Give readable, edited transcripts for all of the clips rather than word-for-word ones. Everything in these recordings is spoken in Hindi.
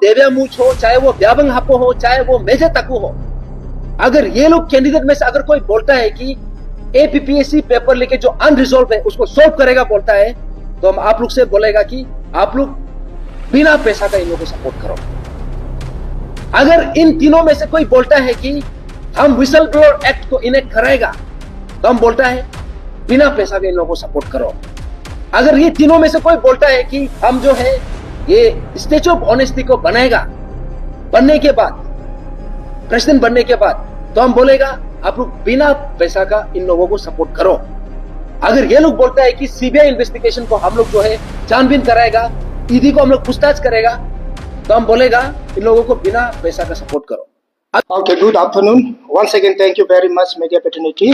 देव्यामूच हो, चाहे वो ब्याबंग हापो हो, चाहे वो मेजे तकू हो, अगर ये लोग कैंडिडेट में से अगर कोई बोलता है कि एपीपीएससी पेपर लेके जो अनरिजॉल्व है उसको सॉल्व करेगा बोलता है, तो हम आप लोग से बोलेगा कि आप लोग बिना पैसा का इन लोगों को सपोर्ट करो। अगर इन तीनों में से कोई बोलता है कि हम विसल ब्लोअर एक्ट को इनेक्ट कराएगा, तो हम बोलता है बिना पैसा के इन लोगों को सपोर्ट करो। अगर ये तीनों में से कोई बोलता है कि हम जो है ये स्टेचू ऑफ ऑनेस्टी को बनाएगा, बनने के बाद, प्रेसिडेंट बनने के बाद, तो हम बोलेगा आप लोग बिना पैसा का इन लोगों को सपोर्ट करो। अगर ये लोग बोलता है कि सीबीआई इन्वेस्टिगेशन को हम लोग जो है छानबीन कराएगा, ईडी को हम लोग पूछताछ करेगा, तो हम बोलेगा इन लोगों को बिना पैसा का सपोर्ट करो। Okay, good afternoon once again, thank you very much media fraternity.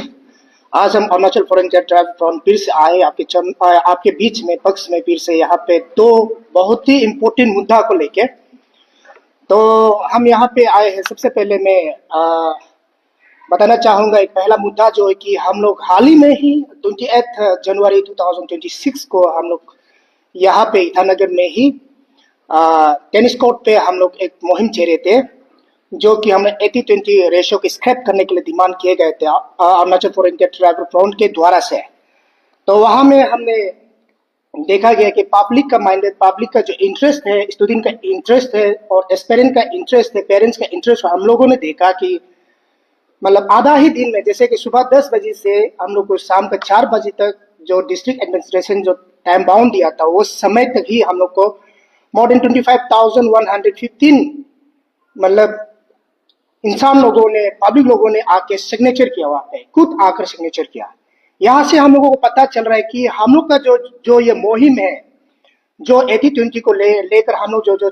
आज हम अरुणाचल फ्रंटियर ट्राइब फ्रंट फिर से आए आपके बीच में, पक्ष में फिर से यहाँ पे दो बहुत ही इम्पोर्टेंट मुद्दा को लेके। तो हम यहाँ पे आए हैं। सबसे पहले मैं बताना चाहूँगा एक पहला मुद्दा जो है कि हम लोग हाल ही में ही 28 जनवरी 2026 को हम लोग यहाँ पे ईटानगर में ही टेनिस कोर्ट पे हम लोग एक मुहिम छेड़े थे, जो कि हमने 80-20 रेशियो को स्क्रैप करने के लिए डिमांड किए गए थे अरुणाचल फ्रंटियर ट्राइब फ्रंट के द्वारा से। तो वहाँ में हमने देखा गया कि पब्लिक का माइंडेड, पब्लिक का जो इंटरेस्ट है, स्टूडेंट का इंटरेस्ट है और एस्पिरेंट का इंटरेस्ट है, पेरेंट्स का इंटरेस्ट, हम लोगों ने देखा कि मतलब आधा ही दिन में, जैसे कि सुबह 10 बजे से हम लोग को शाम का 4 बजे तक जो डिस्ट्रिक्ट एडमिनिस्ट्रेशन जो टाइम बाउंड दिया था, वो समय तक ही हम लोग को मोर देन 25,115 मतलब इंसान लोगों ने, पब्लिक लोगों ने आके सिग्नेचर किया, वहाँ पे खुद आकर सिग्नेचर किया। यहाँ से हम लोगों को पता चल रहा है कि हम लोग का जो ये मुहिम है, जो 80-20 को लेकर हम लोग जो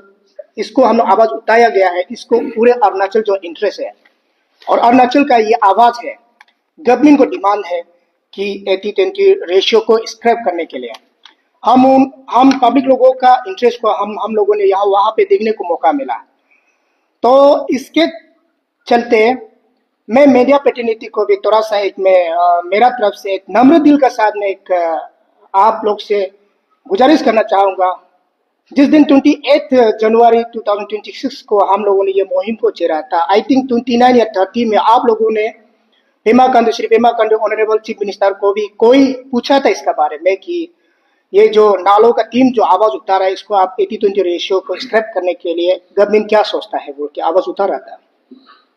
इसको हम लोग आवाज उठाया गया है, इसको पूरे अरुणाचल जो इंटरेस्ट है और अरुणाचल का ये आवाज है। गवर्नमेंट को डिमांड है कि 80-20 रेशियो को स्क्रैप करने के लिए हम पब्लिक लोगों का इंटरेस्ट को हम लोगों ने यहाँ वहाँ पे देखने को मौका मिला। तो इसके चलते मैं मीडिया प्रतिनिधि को भी थोड़ा सा एक मेरा तरफ से एक नम्र दिल का साथ में एक आप लोग से गुजारिश करना चाहूँगा। जिस दिन 28 जनवरी 2026 को हम लोगों ने ये मुहिम को छेड़ा था, आई थिंक 29 या 30 में आप लोगों ने Shri Pema Khandu honourable chief minister को भी कोई पूछा था इसका बारे में कि ये जो नालों का टीम जो आवाज उठा रहा है, इसको आप 80-20 रेशियो को स्क्रैप करने के लिए गवर्नमेंट क्या सोचता है, वो क्या आवाज उठा रहा था,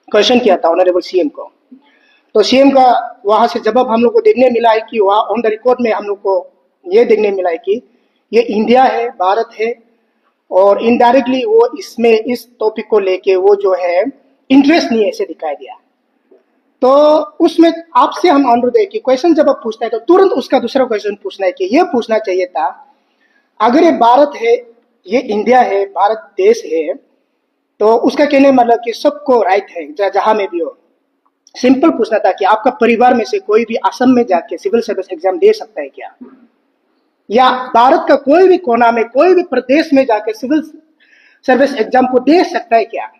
क्वेश्चन किया था ऑनरेबल सीएम को। तो सीएम का वहां से जवाब हम लोग को देखने मिला है कि वहाँ ऑन द रिकॉर्ड में हम लोग को ये देखने मिला है कि ये इंडिया है, भारत है, और इनडायरेक्टली वो इसमें इस टॉपिक को लेके वो जो है इंटरेस्ट नहीं है, ऐसे दिखाया गया। तो उसमें आपसे हम अनुरोध है कि क्वेश्चन जब आप पूछता है तो तुरंत उसका दूसरा क्वेश्चन पूछना है कि ये पूछना चाहिए था, अगर ये भारत है, ये इंडिया है, भारत देश है, तो उसका कहने मतलब कि सबको राइट है जहां में भी हो। सिंपल पूछना था कि आपका परिवार में से कोई भी असम में जाके सिविल सर्विस एग्जाम दे सकता है क्या, या भारत का कोई भी कोना में, कोई भी प्रदेश में जाके सिविल सर्विस एग्जाम को दे सकता है क्या?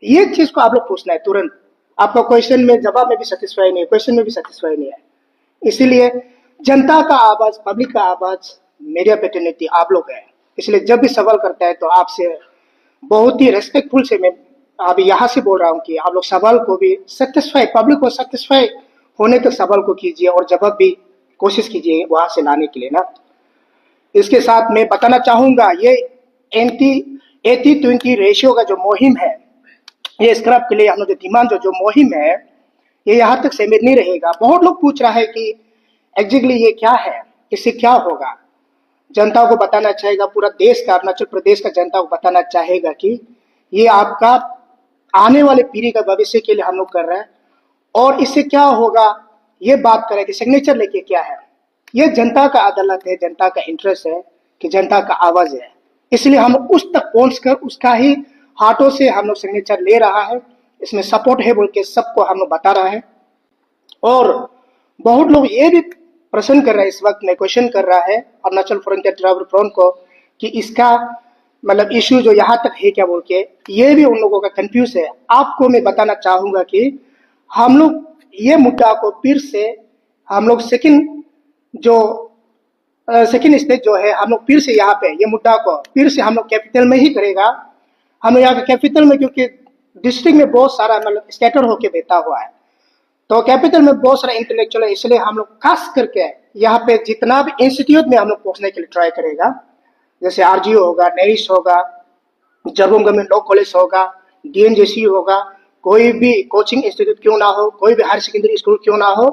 ये चीज को आप लोग पूछना है तुरंत। आपका क्वेश्चन में जवाब में भी सेटिस्फाई नहीं है, क्वेश्चन में भी सेटिस्फाई नहीं है। इसीलिए जनता का आवाज, पब्लिक का आवाज मीडिया प्रतिनिधि आप लोग है। इसलिए जब भी सवाल करता है तो आपसे बहुत ही रेस्पेक्टफुल से मैं अभी यहाँ से बोल रहा हूँ कि आप लोग सवाल को भी सेटिस्फाई, पब्लिक को सेटिस्फाई होने तक सवाल को कीजिए और जवाब भी कोशिश कीजिए वहां से लाने के लिए ना। इसके साथ मैं बताना चाहूंगा ये 80-20 रेशियो का जो मुहिम है, ये स्क्रैप के लिए हम लोग जो डिमांड जो मुहिम है, ये यहाँ तक सीमित नहीं रहेगा। बहुत लोग पूछ रहा है कि एग्जैक्टली ये क्या है, इससे क्या होगा। जनता को बताना चाहेगा, पूरा देश का, अरुणाचल प्रदेश का जनता को बताना चाहेगा कि ये आपका आने वाले पीढ़ी का भविष्य के लिए हम लोग कर रहे हैं और इससे क्या होगा ये बात करें कि सिग्नेचर लेके क्या है। ये जनता का अदालत है, जनता का इंटरेस्ट है, कि जनता का आवाज है। इसलिए हम उस तक पहुंचकर उसका ही हाथों से हम लोग सिग्नेचर ले रहा है, इसमें सपोर्ट है बोल के सबको हम लोग बता रहा है। और बहुत लोग ये भी प्रश्न कर रहा है, इस वक्त में क्वेश्चन कर रहा है अरुणाचल फ्रंटियर ट्राइब फ्रंट को कि इसका मतलब इश्यू जो यहाँ तक है क्या बोल के, ये भी उन लोगों का कंफ्यूज है। आपको मैं बताना चाहूंगा कि हम लोग ये मुद्दा को फिर से हम लोग सेकंड स्टेज जो है, हम लोग फिर से यहाँ पे ये मुद्दा को फिर से हम लोग कैपिटल में ही करेगा। हम यहाँ के कैपिटल में, क्योंकि डिस्ट्रिक्ट में बहुत सारा मतलब स्कैटर होके बैठा हुआ है, तो कैपिटल में बहुत सारा इंटेलेक्चुअल है, इसलिए हम लोग खास करके यहाँ पे जितना भी इंस्टीट्यूट में हम लोग पहुंचने के लिए ट्राई करेगा, जैसे आरजीओ होगा, नेरिस होगा, जरबोम गवर्नमेंट लॉ कॉलेज होगा, डीएनजेसी होगा, कोई भी कोचिंग इंस्टीट्यूट क्यों ना हो, कोई भी हायर सेकेंडरी स्कूल क्यों ना हो,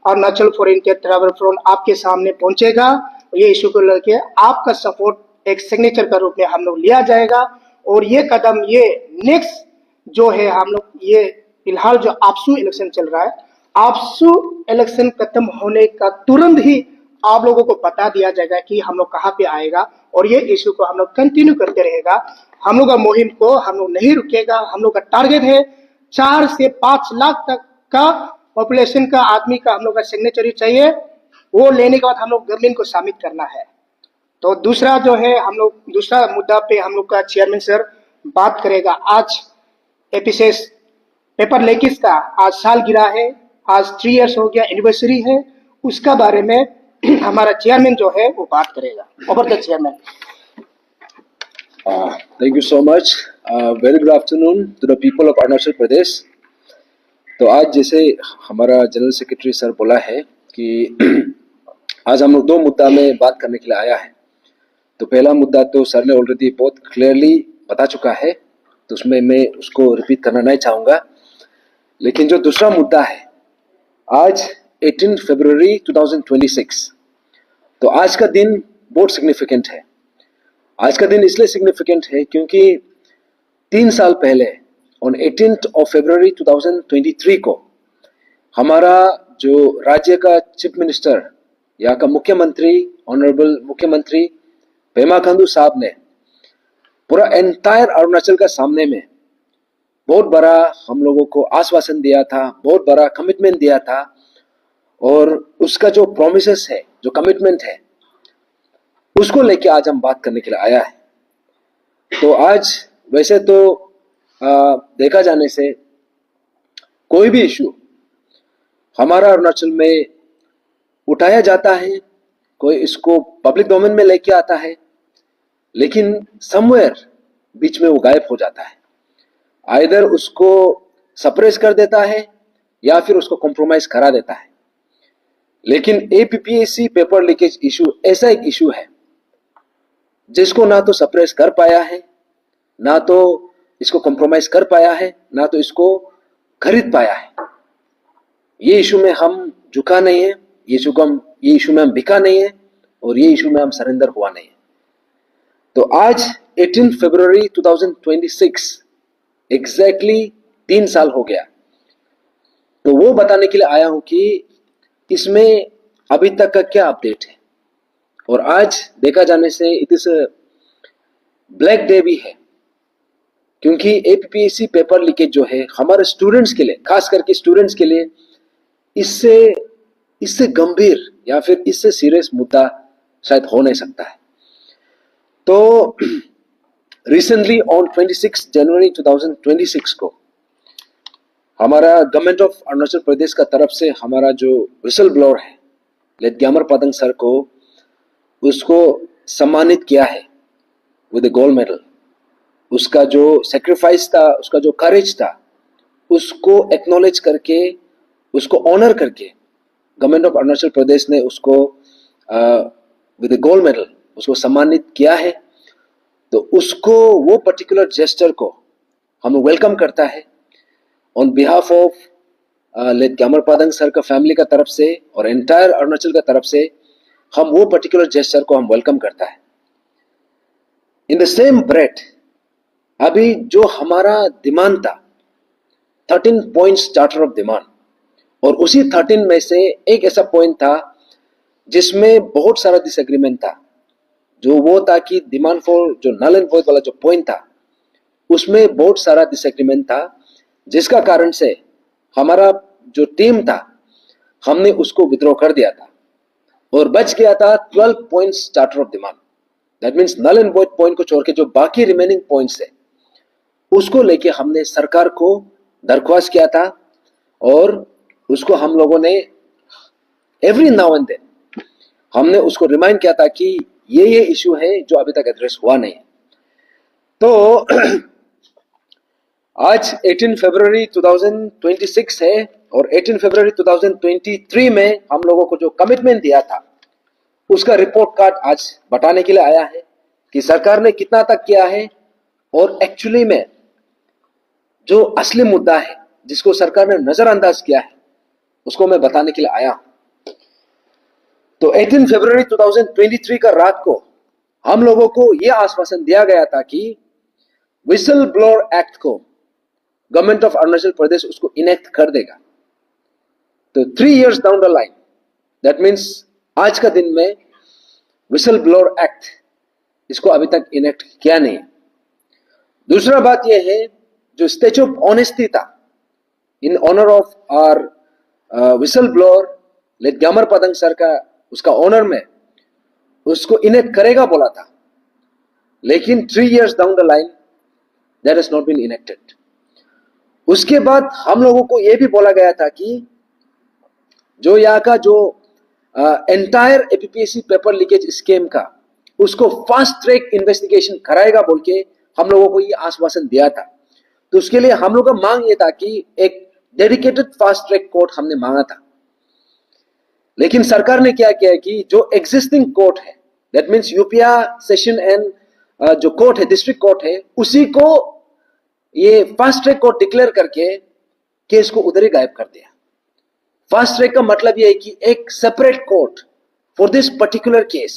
अरुणाचल फॉरेन ट्रैवल फ्रंट आपके सामने पहुंचेगा। ये इशू को लेके आपका सपोर्ट एक सिग्नेचर का रूप में हम लोग लिया जाएगा, और ये कदम, ये नेक्स्ट जो है हम लोग, ये फिलहाल जो आपसू इलेक्शन चल रहा है, आपसू इलेक्शन खत्म होने का तुरंत ही आप लोगों को बता दिया जाएगा कि हम लोग कहाँ पे आएगा, और ये इशू को हम लोग कंटिन्यू करते रहेगा। हम लोग का मुहिम को हम लोग नहीं रुकेगा। हम लोग का टारगेट है 4 से 5 लाख तक का पॉपुलेशन का आदमी का हम लोग का सिग्नेचर चाहिए। वो लेने के बाद हम लोग गवर्नमेंट को सबमिट करना है। तो दूसरा जो है, हम लोग दूसरा मुद्दा पे हम लोग का चेयरमैन सर बात करेगा। आज एपिसेस पेपर लेकिस का आज साल गिरा है, आज 3 इयर्स हो गया, एनिवर्सरी है, उसका बारे में हमारा चेयरमैन जो है वो बात करेगा। Over the chairman. Thank you so much. Very good afternoon to the people of Arunachal Pradesh. तो आज जैसे हमारा जनरल सेक्रेटरी सर बोला है कि आज हम लोग 2 मुद्दा में बात करने के लिए आया है। तो पहला मुद्दा तो सर ने ऑलरेडी बहुत क्लियरली बता चुका है, तो उसमें मैं उसको रिपीट करना नहीं चाहूँगा। लेकिन जो दूसरा मुद्दा है, आज 18 फरवरी 2026, तो आज का दिन बहुत सिग्निफिकेंट है। आज का दिन इसलिए सिग्निफिकेंट है क्योंकि 3 साल पहले ऑन 18 फरवरी 2023 को हमारा जो राज्य का चीफ मिनिस्टर, यहाँ का मुख्यमंत्री, ऑनरेबल मुख्यमंत्री पेमा खांडू साहब ने पूरा एंटायर अरुणाचल का सामने में बहुत बड़ा हम लोगों को आश्वासन दिया था, बहुत बड़ा कमिटमेंट दिया था, और उसका जो प्रोमिसेस है, जो कमिटमेंट है, उसको लेके आज हम बात करने के लिए आया है। तो आज वैसे तो देखा जाने से कोई भी इशू हमारा अरुणाचल में उठाया जाता है, कोई इसको पब्लिक डोमेन में लेके आता है, लेकिन समवेयर बीच में वो गायब हो जाता है। आइदर उसको सप्रेस कर देता है या फिर उसको कॉम्प्रोमाइज करा देता है। लेकिन एपीपीएससी पेपर लीकेज इशू ऐसा एक इशू है जिसको ना तो सप्रेस कर पाया है, ना तो इसको कॉम्प्रोमाइज कर पाया है, ना तो इसको खरीद पाया है। ये इशू में हम झुका नहीं है, ये इशू में हम बिका नहीं है, और ये इशू में हम सरेंडर हुआ नहीं है। तो आज 18 फरवरी 2026 एग्जैक्टली 3 साल हो गया। तो वो बताने के लिए आया हूं कि इसमें अभी तक का क्या अपडेट है। और आज देखा जाने से इट इज ब्लैक डे भी है, क्योंकि एपीपीएससी पेपर लीकेज जो है हमारे स्टूडेंट्स के लिए, खास करके स्टूडेंट्स के लिए, इससे गंभीर या फिर इससे सीरियस मुद्दा शायद हो नहीं सकता है। तो रिसेंटली ऑन 26 जनवरी 2026 को हमारा गवर्नमेंट ऑफ अरुणाचल प्रदेश का तरफ से हमारा जो विसल ब्लोअर है लेट ग्यामर पदंग सर को, उसको सम्मानित किया है विद गोल्ड मेडल। उसका जो सेक्रीफाइस था, उसका जो करेज था, उसको एक्नॉलेज करके, उसको ऑनर करके गवर्नमेंट ऑफ अरुणाचल प्रदेश ने उसको विद गोल्ड मेडल उसको सम्मानित किया है। तो उसको, वो पर्टिकुलर जेस्चर को हम वेलकम करता है on behalf of late Gyamar Padang sir का फैमिली का तरफ से और एंटायर अरुणाचल का तरफ से हम वो पर्टिकुलर जेस्चर को हम वेलकम करता है। इन द सेम ब्रेथ, अभी जो हमारा डिमांड था 13 पॉइंट्स चार्टर ऑफ डिमांड, और उसी 13 में से एक ऐसा पॉइंट था जिसमें बहुत सारा डिसएग्रीमेंट था, जो वो था कि डिमांड फॉर जो नल एंड वॉइड वाला जो पॉइंट था, उसमें बहुत सारा डिसएग्रीमेंट था, जिसका कारण से हमारा जो टीम था हमने उसको विड्रॉ कर दिया था और बच गया था 12 points charter of demand. That means null and void point को छोड़ के जो बाकी रिमेनिंग पॉइंट्स है उसको लेके हमने सरकार को दरख्वास्त किया था, और उसको हम लोगों ने एवरी नाउ एंड देन हमने उसको रिमाइंड किया था कि ये इशू है जो अभी तक एड्रेस हुआ नहीं है। तो आज 18 फरवरी 2026 है और 18 फरवरी 2023 में हम लोगों को जो कमिटमेंट दिया था उसका रिपोर्ट कार्ड आज बताने के लिए आया है कि सरकार ने कितना तक किया है और एक्चुअली में जो असली मुद्दा है जिसको सरकार ने नजरअंदाज किया है उसको मैं बताने के लिए आया हूं। तो 18 फरवरी 2023 का रात को हम लोगों को यह आश्वासन दिया गया था कि विसल ब्लोअर एक्ट को गवर्नमेंट ऑफ अरुणाचल प्रदेश उसको इनेक्ट कर देगा। तो 3 years down the line, that means आज का दिन में विसल ब्लोअर एक्ट इसको अभी तक इनेक्ट किया नहीं। दूसरा बात यह है जो स्टैच्यू ऑफ ऑनेस्टी था in honour of our whistle blower late Gyamar Padang sir का उसका ऑनर में उसको इनेक्ट करेगा बोला था, लेकिन 3 years down the line that has not been enacted. उसके बाद हम लोगों को यह भी बोला गया था कि जो यहाँ का जो entire APPSC paper leakage scheme का उसको फास्ट ट्रैक इन्वेस्टिगेशन कराएगा बोल के हम लोगों को ये आश्वासन दिया था। तो उसके लिए हम लोग का मांग ये था कि एक डेडिकेटेड फास्ट ट्रैक कोर्ट हमने मांगा था, लेकिन सरकार ने क्या किया कि जो एग्जिस्टिंग कोर्ट है that means Yupia session and जो कोर्ट है डिस्ट्रिक्ट कोर्ट है उसी को ये फास्ट ट्रैक कोर्ट डिक्लेयर करके केस को उधर ही गायब कर दिया। फास्ट ट्रैक का मतलब यह है कि एक separate court for this particular case.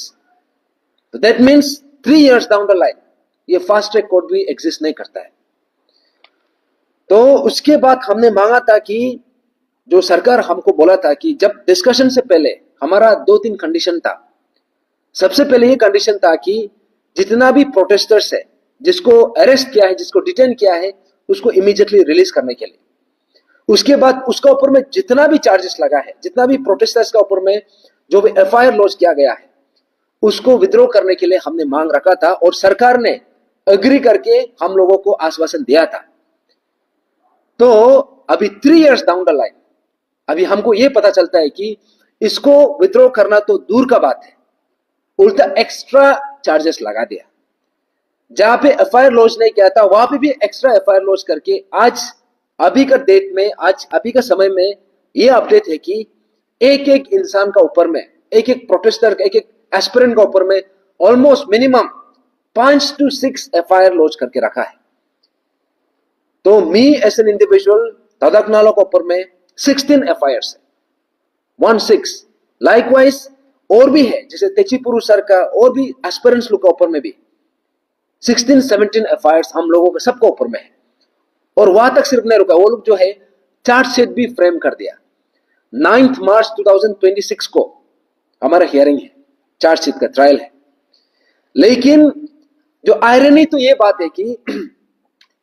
तो that means 3 years down the line ये फास्ट ट्रैक कोर्ट भी एग्जिस्ट नहीं करता है। तो उसके बाद हमने मांगा था कि जो सरकार हमको बोला था कि जब डिस्कशन से पहले हमारा 2-3 कंडीशन था। सबसे पहले ये कंडीशन था कि जितना भी प्रोटेस्टर्स है जिसको अरेस्ट किया है जिसको डिटेन किया है उसको इमीडिएटली रिलीज करने के लिए। उसके बाद उसका ऊपर में जितना भी चार्जेस लगा है जितना भी प्रोटेस्टर्स का ऊपर में जो भी एफआईआर लॉन्च किया गया है उसको विद्रोह करने के लिए हमने मांग रखा था और सरकार ने एग्री करके हम लोगों को आश्वासन दिया था। तो अभी 3 इयर्स डाउन द लाइन अभी हमको यह पता चलता है कि इसको विद्रोह करना तो दूर का बात है, उल्टा एक्स्ट्रा चार्जेस लगा दिया। जहां पे एफआईआर लॉन्च नहीं किया था वहां पे भी एक्स्ट्रा एफआईआर लॉन्च करके आज अभी का डेट में आज अभी का समय में यह अपडेट है कि एक एक इंसान का ऊपर में एक एक प्रोटेस्टर का एक एक एस्पिरेंट का ऊपर में ऑलमोस्ट मिनिमम 5 से 6 एफआईआर लॉन्च करके रखा है। तो मी एज एन इंडिविजुअल तदकनालो के ऊपर में 16 एफआईआर है 16। लाइकवाइज और भी है जैसे तेचीपुरु सर का और भी एस्पिरेंट्स लोग के ऊपर में भी 16-17 एफआईआर हम लोगों के सबके ऊपर में है। और वहां तक सिर्फ नहीं रुका, वो लोग जो है चार्जशीट भी फ्रेम कर दिया। 9 मार्च 2026 को हमारा हियरिंग है, चार्जशीट का ट्रायल है। लेकिन जो आयरनी तो ये बात है कि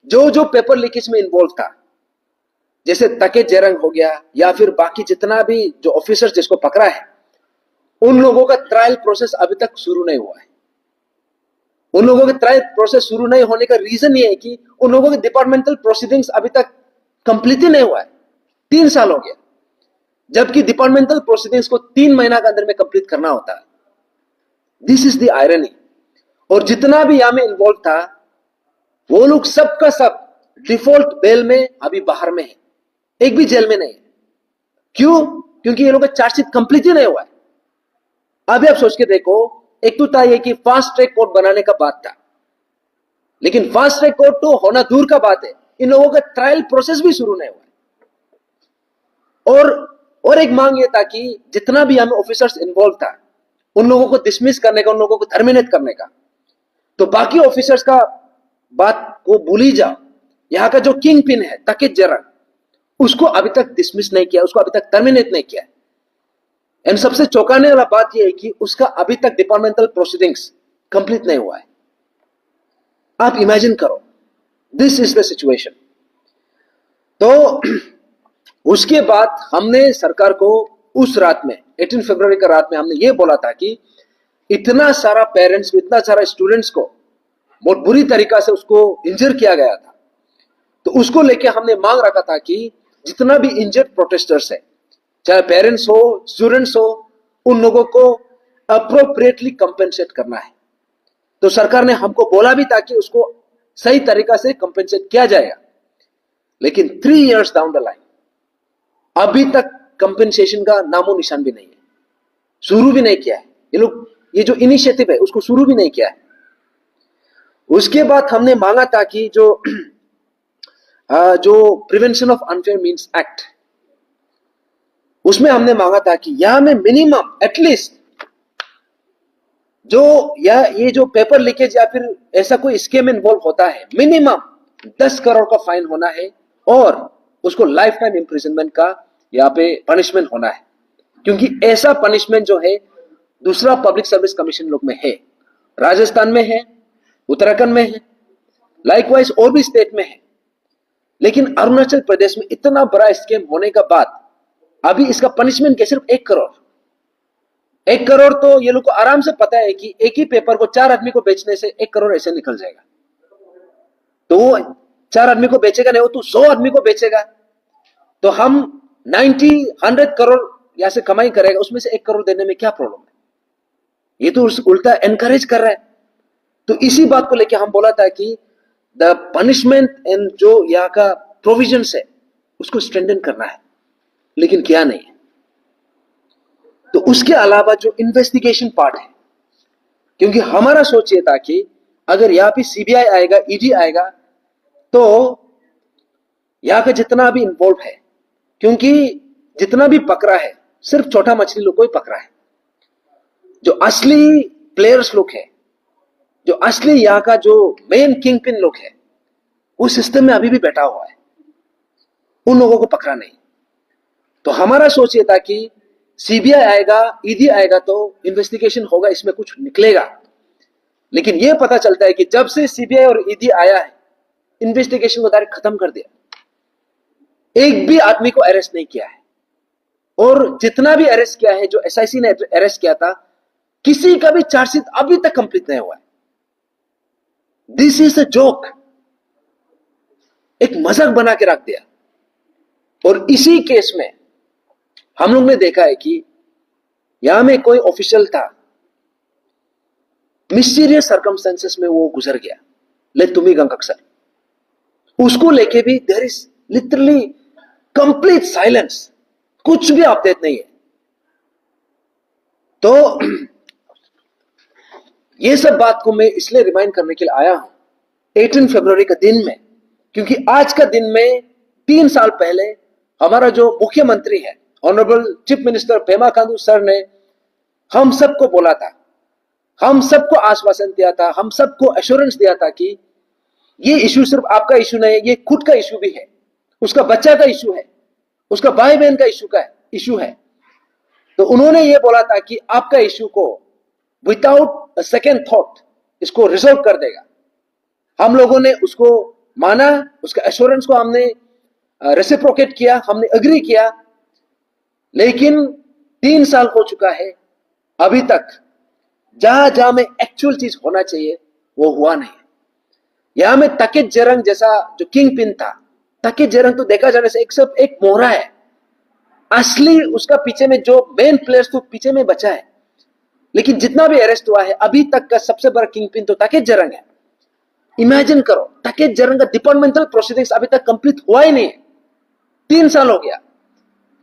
जो पेपर लीकेज में इन्वॉल्व था जैसे तके जेरंग हो गया या फिर बाकी जितना भी जो ऑफिसर्स जिसको पकड़ा है उन लोगों का ट्रायल प्रोसेस अभी तक शुरू नहीं हुआ है। उन लोगों के ट्रायल प्रोसेस शुरू नहीं होने का रीजन ये है कि उन लोगों के डिपार्टमेंटल प्रोसीडिंग्स अभी तक कंप्लीट ही नहीं हुआ है। 3 साल हो गया, जबकि डिपार्टमेंटल प्रोसीडिंग्स को 3 महीना के अंदर में कंप्लीट करना होता है। This is the irony. और जितना भी यहां में इन्वॉल्व था वो लोग सबका सब डिफॉल्ट बेल में अभी बाहर में है, एक भी जेल में नहीं है। क्यों? क्योंकि ये लोग का चार्जशीट कंप्लीट ही नहीं हुआ है। अभी आप सोच के देखो, एक तो था ये कि फास्ट ट्रैक कोर्ट बनाने का बात था, लेकिन फास्ट ट्रैक कोर्ट तो होना दूर का बात है, इन लोगों का ट्रायल प्रोसेस भी शुरू नहीं हुआ है। और एक मांग ये था कि जितना भी हमें ऑफिसर्स इन्वॉल्व था उन लोगों को डिसमिस करने का, उन लोगों को टर्मिनेट करने का। तो बाकी ऑफिसर्स का बात को भूल ही जाओ, यहां का जो किंग पिन है तकित जरंग उसको अभी तक डिसमिस नहीं किया, उसको अभी तक टर्मिनेट नहीं किया। एंड सबसे चौंकाने वाला बात यह है कि उसका अभी तक डिपार्टमेंटल प्रोसीडिंग्स कंप्लीट नहीं हुआ है। आप इमेजिन करो, दिस इज द सिचुएशन। तो उसके बाद हमने सरकार को उस रात में 18 फरवरी का रात में हमने ये बोला था कि इतना सारा पेरेंट्स को, इतना सारा स्टूडेंट्स को बहुत बुरी तरीका से उसको इंजर किया गया था। तो उसको लेके हमने मांग रखा था कि जितना भी इंजर्ड प्रोटेस्टर्स है, चाहे पेरेंट्स हो, स्टूडेंट्स हो, उन लोगों को अप्रोप्रिएटली कंपेंसेट करना है। तो सरकार ने हमको बोला भी था कि उसको सही तरीका से कंपेंसेट किया जाएगा। लेकिन 3 years डाउन द लाइन अभी तक कंपेंसेशन का नामो निशान भी नहीं है, शुरू भी नहीं किया है ये लोग। ये जो इनिशिएटिव है उसको शुरू भी नहीं किया है। उसके बाद हमने मांगा था कि जो prevention of unfair means act, उसमें हमने मांगा था कि यहां में मिनिमम एटलीस्ट ये जो पेपर लीकेज या फिर ऐसा कोई स्कीम इन्वॉल्व होता है, मिनिमम 10 करोड़ का फाइन होना है और उसको लाइफ टाइम इंप्रिजनमेंट का यहाँ पे पनिशमेंट होना है। क्योंकि ऐसा पनिशमेंट जो है दूसरा पब्लिक सर्विस कमीशन लोग में है, राजस्थान में है, उत्तराखंड में है, लाइकवाइज और भी स्टेट में है। लेकिन अरुणाचल प्रदेश में इतना बड़ा स्कीम होने के बाद अभी इसका पनिशमेंट क्या, सिर्फ 1 करोड़। 1 करोड़ तो ये लोग को आराम से पता है कि एक ही पेपर को 4 आदमी को बेचने से 1 करोड़ ऐसे निकल जाएगा। तो वो 4 आदमी को बेचेगा नहीं, वो तो 100 आदमी को बेचेगा। तो हम 90-100 करोड़ यहां से कमाई करेगा, उसमें से 1 करोड़ देने में क्या प्रॉब्लम है? ये तो उल्टा एनकरेज कर रहा है। तो इसी बात को लेकर हम बोला था कि द पनिशमेंट एंड जो यहाँ का प्रोविजन है उसको स्ट्रेंथन करना है, लेकिन क्या नहीं है। तो उसके अलावा जो इन्वेस्टिगेशन पार्ट है, क्योंकि हमारा सोच ये था कि अगर यहाँ पे सीबीआई आएगा, ईडी आएगा, तो यहाँ का जितना भी इन्वॉल्व है, क्योंकि जितना भी पकड़ा है सिर्फ छोटा मछली लोग को ही पकड़ा है। जो असली प्लेयर्स लोग हैं, जो असली यहाँ का जो मेन किंग पिन लोग है, वो सिस्टम में अभी भी बैठा हुआ है, उन लोगों को पकड़ा नहीं। तो हमारा सोच ये था कि सीबीआई आएगा, ईडी आएगा तो इन्वेस्टिगेशन होगा, इसमें कुछ निकलेगा। लेकिन यह पता चलता है कि जब से सीबीआई और ईडी आया है, इन्वेस्टिगेशन को डायरेक्ट खत्म कर दिया, एक भी आदमी को अरेस्ट नहीं किया है। और जितना भी अरेस्ट किया है, जो एसआईसी ने अरेस्ट किया था, किसी का भी चार्जशीट अभी तक कंप्लीट नहीं हुआ है। दिस इज अ जोक, एक मजाक बना के रख दिया। और इसी केस में हम लोग ने देखा है कि यहां में कोई ऑफिशियल था, मिस्टीरियस सर्कमस्टेंसेस में वो गुजर गया, लेट तुम्ही गंगक्सर, उसको लेके भी there is literally complete silence, कुछ भी अपडेट नहीं है। तो ये सब बात को मैं इसलिए रिमाइंड करने के लिए आया हूं 18 फरवरी के दिन में, क्योंकि आज का दिन में 3 साल पहले हमारा जो मुख्यमंत्री है, honourable chief minister Pema Khandu sir ने हम सबको बोला था, हम सबको आश्वासन दिया था, हम सबको एश्योरेंस दिया था कि ये इश्यू सिर्फ आपका इश्यू नहीं है, ये खुद का इश्यू भी है, उसका बच्चा का इश्यू है, उसका भाई बहन का इश्यू है। तो उन्होंने ये बोला था कि आपका इश्यू को विदाउट सेकेंड थॉट इसको रिजॉल्व कर देगा। हम लोगों ने उसको माना, उसका एश्योरेंस को हमने रेसिप्रोकेट किया, हमने एग्री किया। लेकिन 3 साल हो चुका है, अभी तक जहां जहां में एक्चुअल चीज होना चाहिए वो हुआ नहीं। यहां में तकेत जेरंग जैसा जो किंग पिन था, तकेत जेरंग तो देखा जाने से एक मोहरा है, असली उसका पीछे में जो मेन प्लेयर्स तो पीछे में बचा है। लेकिन जितना भी अरेस्ट हुआ है अभी तक का सबसे बड़ा किंग पिन तो तकेत जेरंग है। इमेजिन करो, तकेत जेरंग का डिपार्टमेंटल प्रोसीडिंग्स अभी तक कंप्लीट हुआ ही नहीं है, 3 साल हो गया।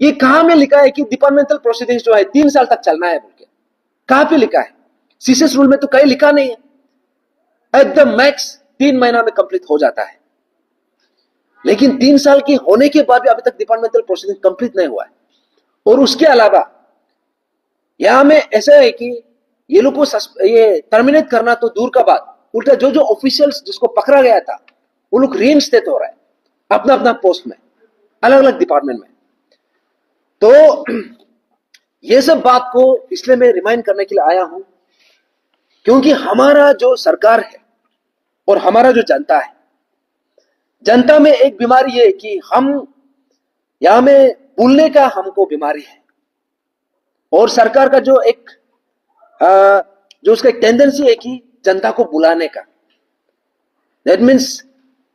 ये कहां में लिखा है कि डिपार्टमेंटल प्रोसीडिंग्स जो है 3 साल तक चलना है बोल के? कहां पे लिखा है? सीसीएस रूल में तो कहीं लिखा नहीं है। एट द मैक्स 3 महीना में कंप्लीट हो जाता है। लेकिन 3 साल की होने के बाद भी अभी तक डिपार्टमेंटल प्रोसीडिंग कंप्लीट नहीं हुआ है। और उसके अलावा यहां में ऐसा है कि ये लोग को ये टर्मिनेट करना तो दूर का बात, उल्टा जो ऑफिशियल्स जिसको पकड़ा गया था वो लोग रीइंस्टेट हो रहा है अपना अपना पोस्ट में, अलग अलग डिपार्टमेंट में। तो ये सब बात को इसलिए मैं रिमाइंड करने के लिए आया हूं, क्योंकि हमारा जो सरकार है और हमारा जो जनता है, जनता में एक बीमारी है कि हम यहां में भूलने का हमको बीमारी है। और सरकार का जो उसका एक टेंडेंसी है कि जनता को बुलाने का। दैट मीन्स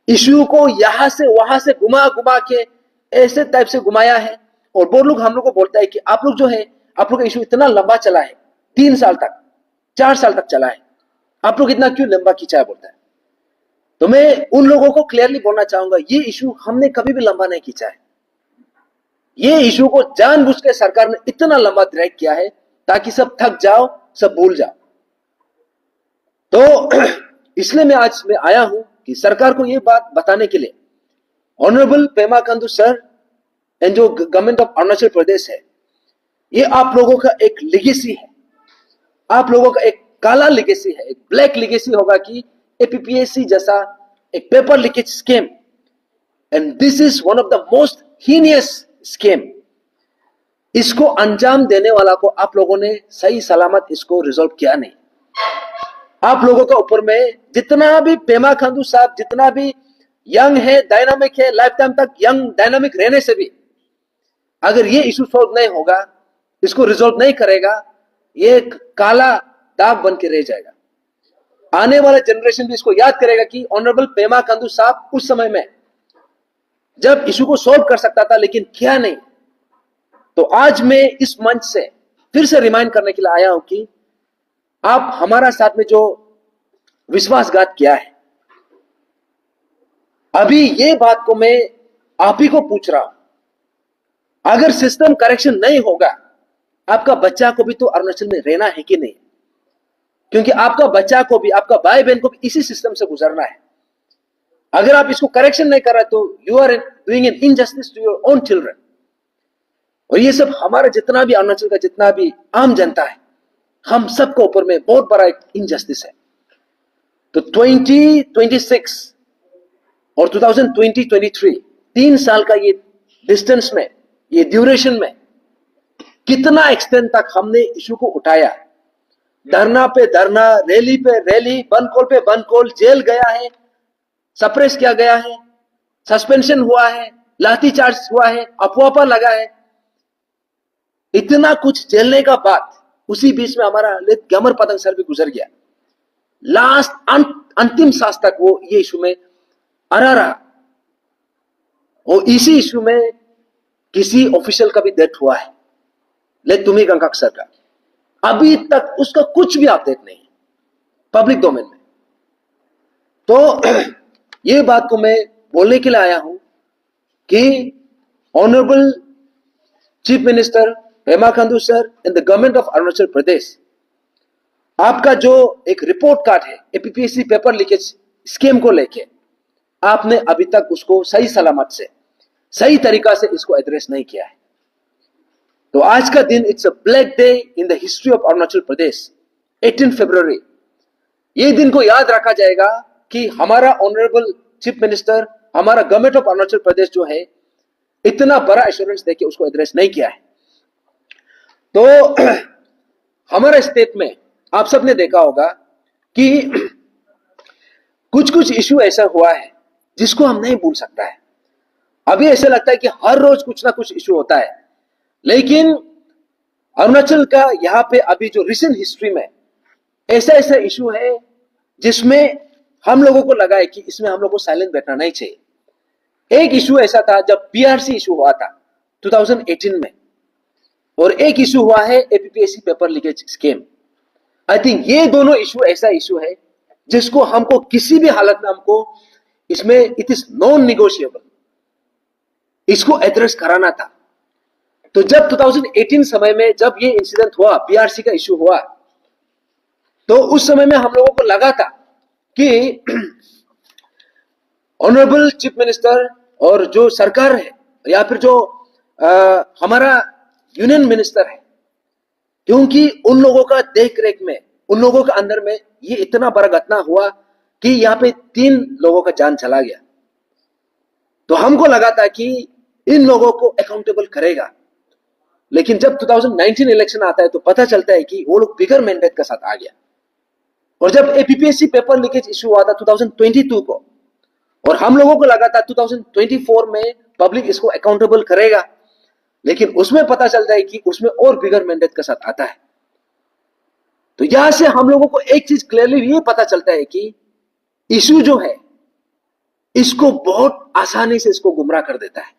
इश्यू को यहां से वहां से घुमा घुमा के ऐसे टाइप से घुमाया है। और वो लोग हम लोग को बोलता है कि आप लोग जो है, आप लोग का इश्यू इतना लंबा चला है, 3 साल तक, 4 साल तक चला है, आप लोग इतना क्यों लंबा खींचा है बोलता है। तो मैं उन लोगों को क्लियरली बोलना चाहूंगा, ये इशू हमने कभी भी लंबा नहीं खींचा है। ये इशू को जानबूझ के सरकार ने इतना लंबा ड्रैग किया है ताकि सब थक जाओ, सब भूल जाओ। तो इसलिए मैं आया हूं कि सरकार को यह बात बताने के लिए, honourable Pema Khandu sir and जो गवर्नमेंट ऑफ अरुणाचल प्रदेश है, ये आप लोगों का एक लेगेसी है, आप लोगों का एक काला लेगेसी है, एक ब्लैक लेगेसी होगा कि एपीपीएससी जैसा एक paper leakage scheme, and this is one of the most heinous scheme, इसको अंजाम देने वाला को आप लोगों ने सही सलामत इसको रिजॉल्व किया नहीं। आप लोगों का ऊपर में जितना भी पेमा खांडू साहब जितना भी यंग है, डायनामिक है, लाइफ टाइम तक यंग डायनामिक रहने से भी अगर ये इशू सॉल्व नहीं होगा, इसको रिजॉल्व नहीं करेगा, ये एक काला दाग बन के रह जाएगा। आने वाला जनरेशन भी इसको याद करेगा कि ऑनरेबल पेमा खांडू साहब उस समय में जब इशू को सॉल्व कर सकता था लेकिन किया नहीं। तो आज मैं इस मंच से फिर से रिमाइंड करने के लिए आया हूं कि आप हमारा साथ में जो विश्वासघात किया है, अभी ये बात को मैं आप ही को पूछ रहा हूं, अगर सिस्टम करेक्शन नहीं होगा, आपका बच्चा को भी तो अरुणाचल में रहना है कि नहीं? क्योंकि आपका बच्चा को भी, आपका भाई बहन को भी इसी सिस्टम से गुजरना है। अगर आप इसको करेक्शन नहीं कर रहे तो you are doing an injustice to your own children. और ये सब हमारा जितना भी अरुणाचल का जितना भी आम जनता है, हम सबको ऊपर में बहुत बड़ा एक इनजस्टिस है। तो 2026 और 2023 3 साल का ये डिस्टेंस में, ये ड्यूरेशन में कितना एक्सटेंड तक हमने इशू को उठाया, धरना पे धरना, रैली पे रैली, बंद कॉल पे बंद कॉल, जेल गया है, सप्रेस किया गया है, सस्पेंशन हुआ है, लाठीचार्ज हुआ है, अफवाह पर लगा है, इतना कुछ झेलने का बाद उसी बीच में हमारा गमर पतंग सर भी गुजर गया। लास्ट अंतिम सांस तक वो ये इशू में अड़ा रहा, और इसी इशू में किसी ऑफिशियल का भी डेथ हुआ है, ले तुम्ही गंगा सर का, अभी तक उसका कुछ भी अपडेट नहीं है पब्लिक डोमेन में। तो ये बात को मैं बोलने के लिए आया हूं कि honourable chief minister Pema Khandu sir and the government of Arunachal Pradesh, आपका जो एक रिपोर्ट कार्ड है एपीपीएससी पेपर लीकेज स्कीम को लेके, आपने अभी तक उसको सही सलामत से, सही तरीका से इसको एड्रेस नहीं किया है। तो आज का दिन it's a black day in the history of Arunachal Pradesh, 18 फरवरी। ये दिन को याद रखा जाएगा कि हमारा ऑनरेबल चीफ मिनिस्टर, हमारा गवर्नमेंट ऑफ अरुणाचल प्रदेश जो है, इतना बड़ा एश्योरेंस देके उसको एड्रेस नहीं किया है। तो हमारा स्टेट में आप सबने देखा होगा कि कुछ कुछ इश्यू ऐसा हुआ है जिसको हम नहीं भूल सकता है। अभी ऐसा लगता है कि हर रोज कुछ ना कुछ इश्यू होता है, लेकिन अरुणाचल का यहां पे अभी जो रिसेंट हिस्ट्री में ऐसा ऐसा इश्यू है जिसमें हम लोगों को लगा है कि इसमें हम लोग को साइलेंट बैठना नहीं चाहिए। एक इश्यू ऐसा था जब पीआरसी इश्यू हुआ था 2018 में, और एक इश्यू हुआ है APPSC paper leakage scheme. I think ये दोनों इश्यू ऐसा इश्यू है जिसको हमको किसी भी हालत में हमको इसमें इट इज नॉन निगोशिएबल, इसको एड्रेस कराना था। तो जब 2018 समय में जब ये इंसिडेंट हुआ, पीआरसी का इश्यू हुआ, तो उस समय में हम लोगों को लगा था कि ऑनरेबल चीफ मिनिस्टर और जो सरकार है या फिर जो हमारा यूनियन मिनिस्टर है, क्योंकि उन लोगों का देख रेख में, उन लोगों के अंदर में ये इतना बड़ा घटना हुआ कि यहाँ पे 3 लोगों का जान चला गया। तो हमको लगा था कि इन लोगों को अकाउंटेबल करेगा, लेकिन जब 2019 इलेक्शन आता है तो पता चलता है कि वो लोग बिगर मैंडेट के साथ आ गया। और जब एपीपीएससी पेपर लीकेज इशू हुआ था 2022 को, और हम लोगों को लगा था 2024 में पब्लिक इसको अकाउंटेबल करेगा, लेकिन उसमें पता चलता है कि उसमें और बिगर मैंडेट के साथ आता है। तो यहां से हम लोगों को एक चीज क्लियरली ये पता चलता है कि इशू जो है इसको बहुत आसानी से इसको गुमराह कर देता है,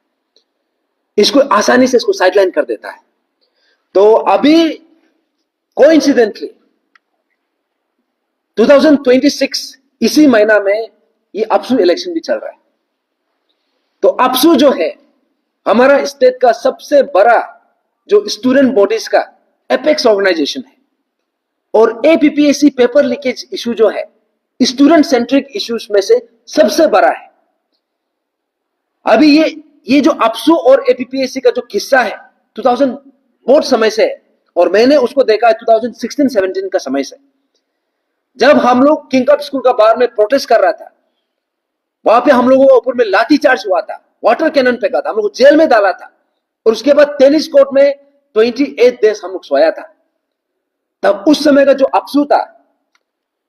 इसको आसानी से इसको साइडलाइन कर देता है। तो अभी कोइंसिडेंटली 2026 इसी महीना में ये अपसू इलेक्शन भी चल रहा है। तो अपसू जो है हमारा स्टेट का सबसे बड़ा जो स्टूडेंट बॉडीज का एपेक्स ऑर्गेनाइजेशन है, और एपीपीएससी पेपर लीकेज इशू जो है स्टूडेंट सेंट्रिक इश्यूज में से सबसे बड़ा है। अभी ये जो अपसू और एपीपीएससी का जो किस्सा है 2000 बहुत समय से है, और मैंने उसको देखा है 2016-17 का समय से, जब हम लोग किंग कप स्कूल का बाहर में प्रोटेस्ट कर रहा था, वहां पे हम लोगों के ऊपर में लाठी चार्ज हुआ था, वाटर कैनन फेंका था, हम लोग को जेल में डाला था, और उसके बाद टेनिस कोर्ट में 28 डेज हम लोग सोया था। तब उस समय का जो अपसू था,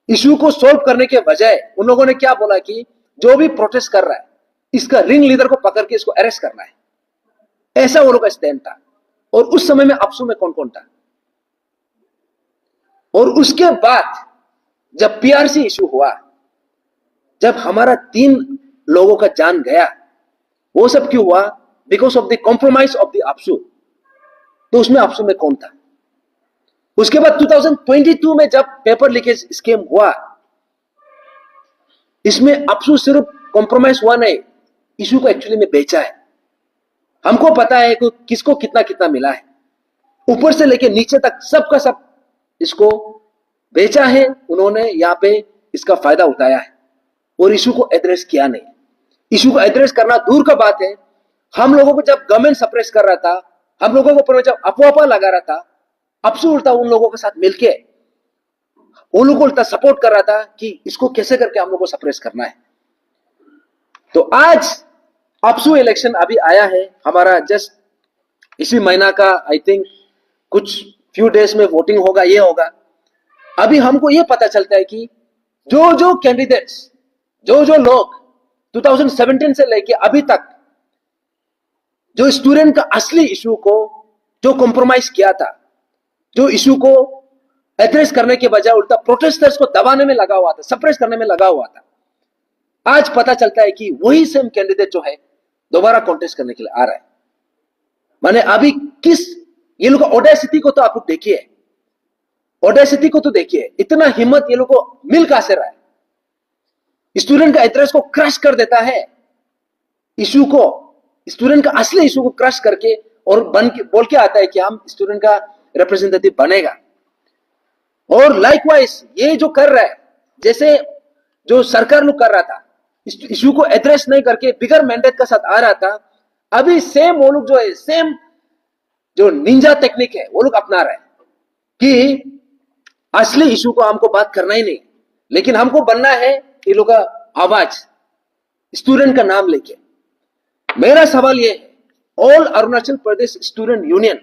इशू को सोल्व करने के बजाय उन लोगों ने क्या बोला कि जो भी प्रोटेस्ट कर रहा है इसका रिंग लीडर को पकड़ के इसको अरेस्ट करना है, ऐसा वो लोग का स्टैंड था। और उस समय में अपसू में कौन कौन था? और उसके बाद जब पीआरसी इशू हुआ, जब हमारा 3 लोगों का जान गया, वो सब क्यों हुआ? Because of the compromise of the APSU. तो उसमें अपसू में कौन था? उसके बाद 2022 में जब पेपर लीकेज स्कैम हुआ, इसमें अपसू सिर्फ कॉम्प्रोमाइज हुआ नहीं, इशू को एक्चुअली में बेचा है। हमको पता है कि किसको कितना कितना मिला है, ऊपर से लेके नीचे तक सबका सब इसको बेचा है उन्होंने, यहां पे इसका फायदा उठाया है और इशू को एड्रेस किया नहीं। इशू को एड्रेस करना दूर का बात है, हम लोगों को जब गवर्नमेंट सप्रेस कर रहा था, हम लोगों को ऊपर जब अफवाह लगा रहा था, अपसू उल्टा उन लोगों के साथ मिलके उन लोगों को उल्टा सपोर्ट कर रहा था कि इसको कैसे करके हम लोगों को सप्रेस करना है। तो आज अपसू इलेक्शन अभी आया है हमारा, जस्ट इसी महीना का, आई थिंक कुछ फ्यू डेज में वोटिंग होगा, ये होगा। अभी हमको ये पता चलता है कि जो जो कैंडिडेट्स, जो जो लोग 2017 से लेके अभी तक जो स्टूडेंट का असली इशू को जो कॉम्प्रोमाइज किया था, जो इशू को एड्रेस करने के बजाय उल्टा प्रोटेस्टर्स को दबाने में लगा हुआ था, सप्रेस करने में लगा हुआ था, आज पता चलता है कि वही सेम कैंडिडेट जो है दोबारा कॉन्टेस्ट करने के लिए आ रहा है। माने अभी किस ये लोग का ऑडेसिटी को तो आप लोग देखिए, ऑडेसिटी को तो देखिए, इतना हिम्मत ये लोग को मिल कहां से रहा है? स्टूडेंट का एड्रेस को क्रश कर देता है, इशू को, स्टूडेंट का असली इशू को क्रश करके, और बन के बोल के आता है कि हम स्टूडेंट का रिप्रेजेंटेटिव बनेगा। और लाइकवाइज ये जो कर रहा है, जैसे जो सरकार लोग कर रहा था, इशू को एड्रेस नहीं करके बिगर मैंडेट का साथ आ रहा था, अभी सेम वो लोग जो है, सेम जो निंजा टेक्निक है वो लोग अपना रहे हैं कि असली इशू को हमको बात करना ही नहीं, लेकिन हमको बनना है ये लोग का आवाज, स्टूडेंट का नाम लेके। मेरा सवाल ये है, all Arunachal Pradesh student union,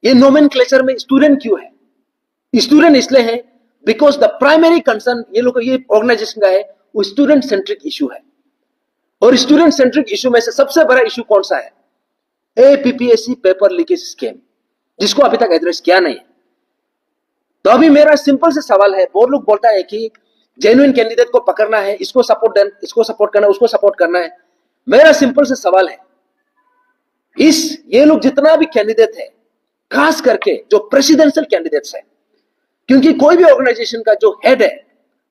ये नोमेनक्लेचर में स्टूडेंट क्यों है? स्टूडेंट इसलिए है बिकॉज द प्राइमरी कंसर्न ये लोग, ये ऑर्गेनाइजेशन का है, वो स्टूडेंट सेंट्रिक इशू है। और स्टूडेंट सेंट्रिक इशू में से सबसे बड़ा इशू कौन सा है? एपीपीएससी पेपर लीकेज स्कैम, जिसको अभी तक एड्रेस किया नहीं है। तो अभी मेरा सिंपल से सवाल है, बहुत लोग बोलता है कि जेन्युइन कैंडिडेट को पकड़ना है, इसको सपोर्ट करना है, उसको सपोर्ट करना है। मेरा सिंपल से सवाल है, ये लोग जितना भी कैंडिडेट है, खास करके जो प्रेसिडेंशियल कैंडिडेट्स है, क्योंकि कोई भी ऑर्गेनाइजेशन का जो हेड है,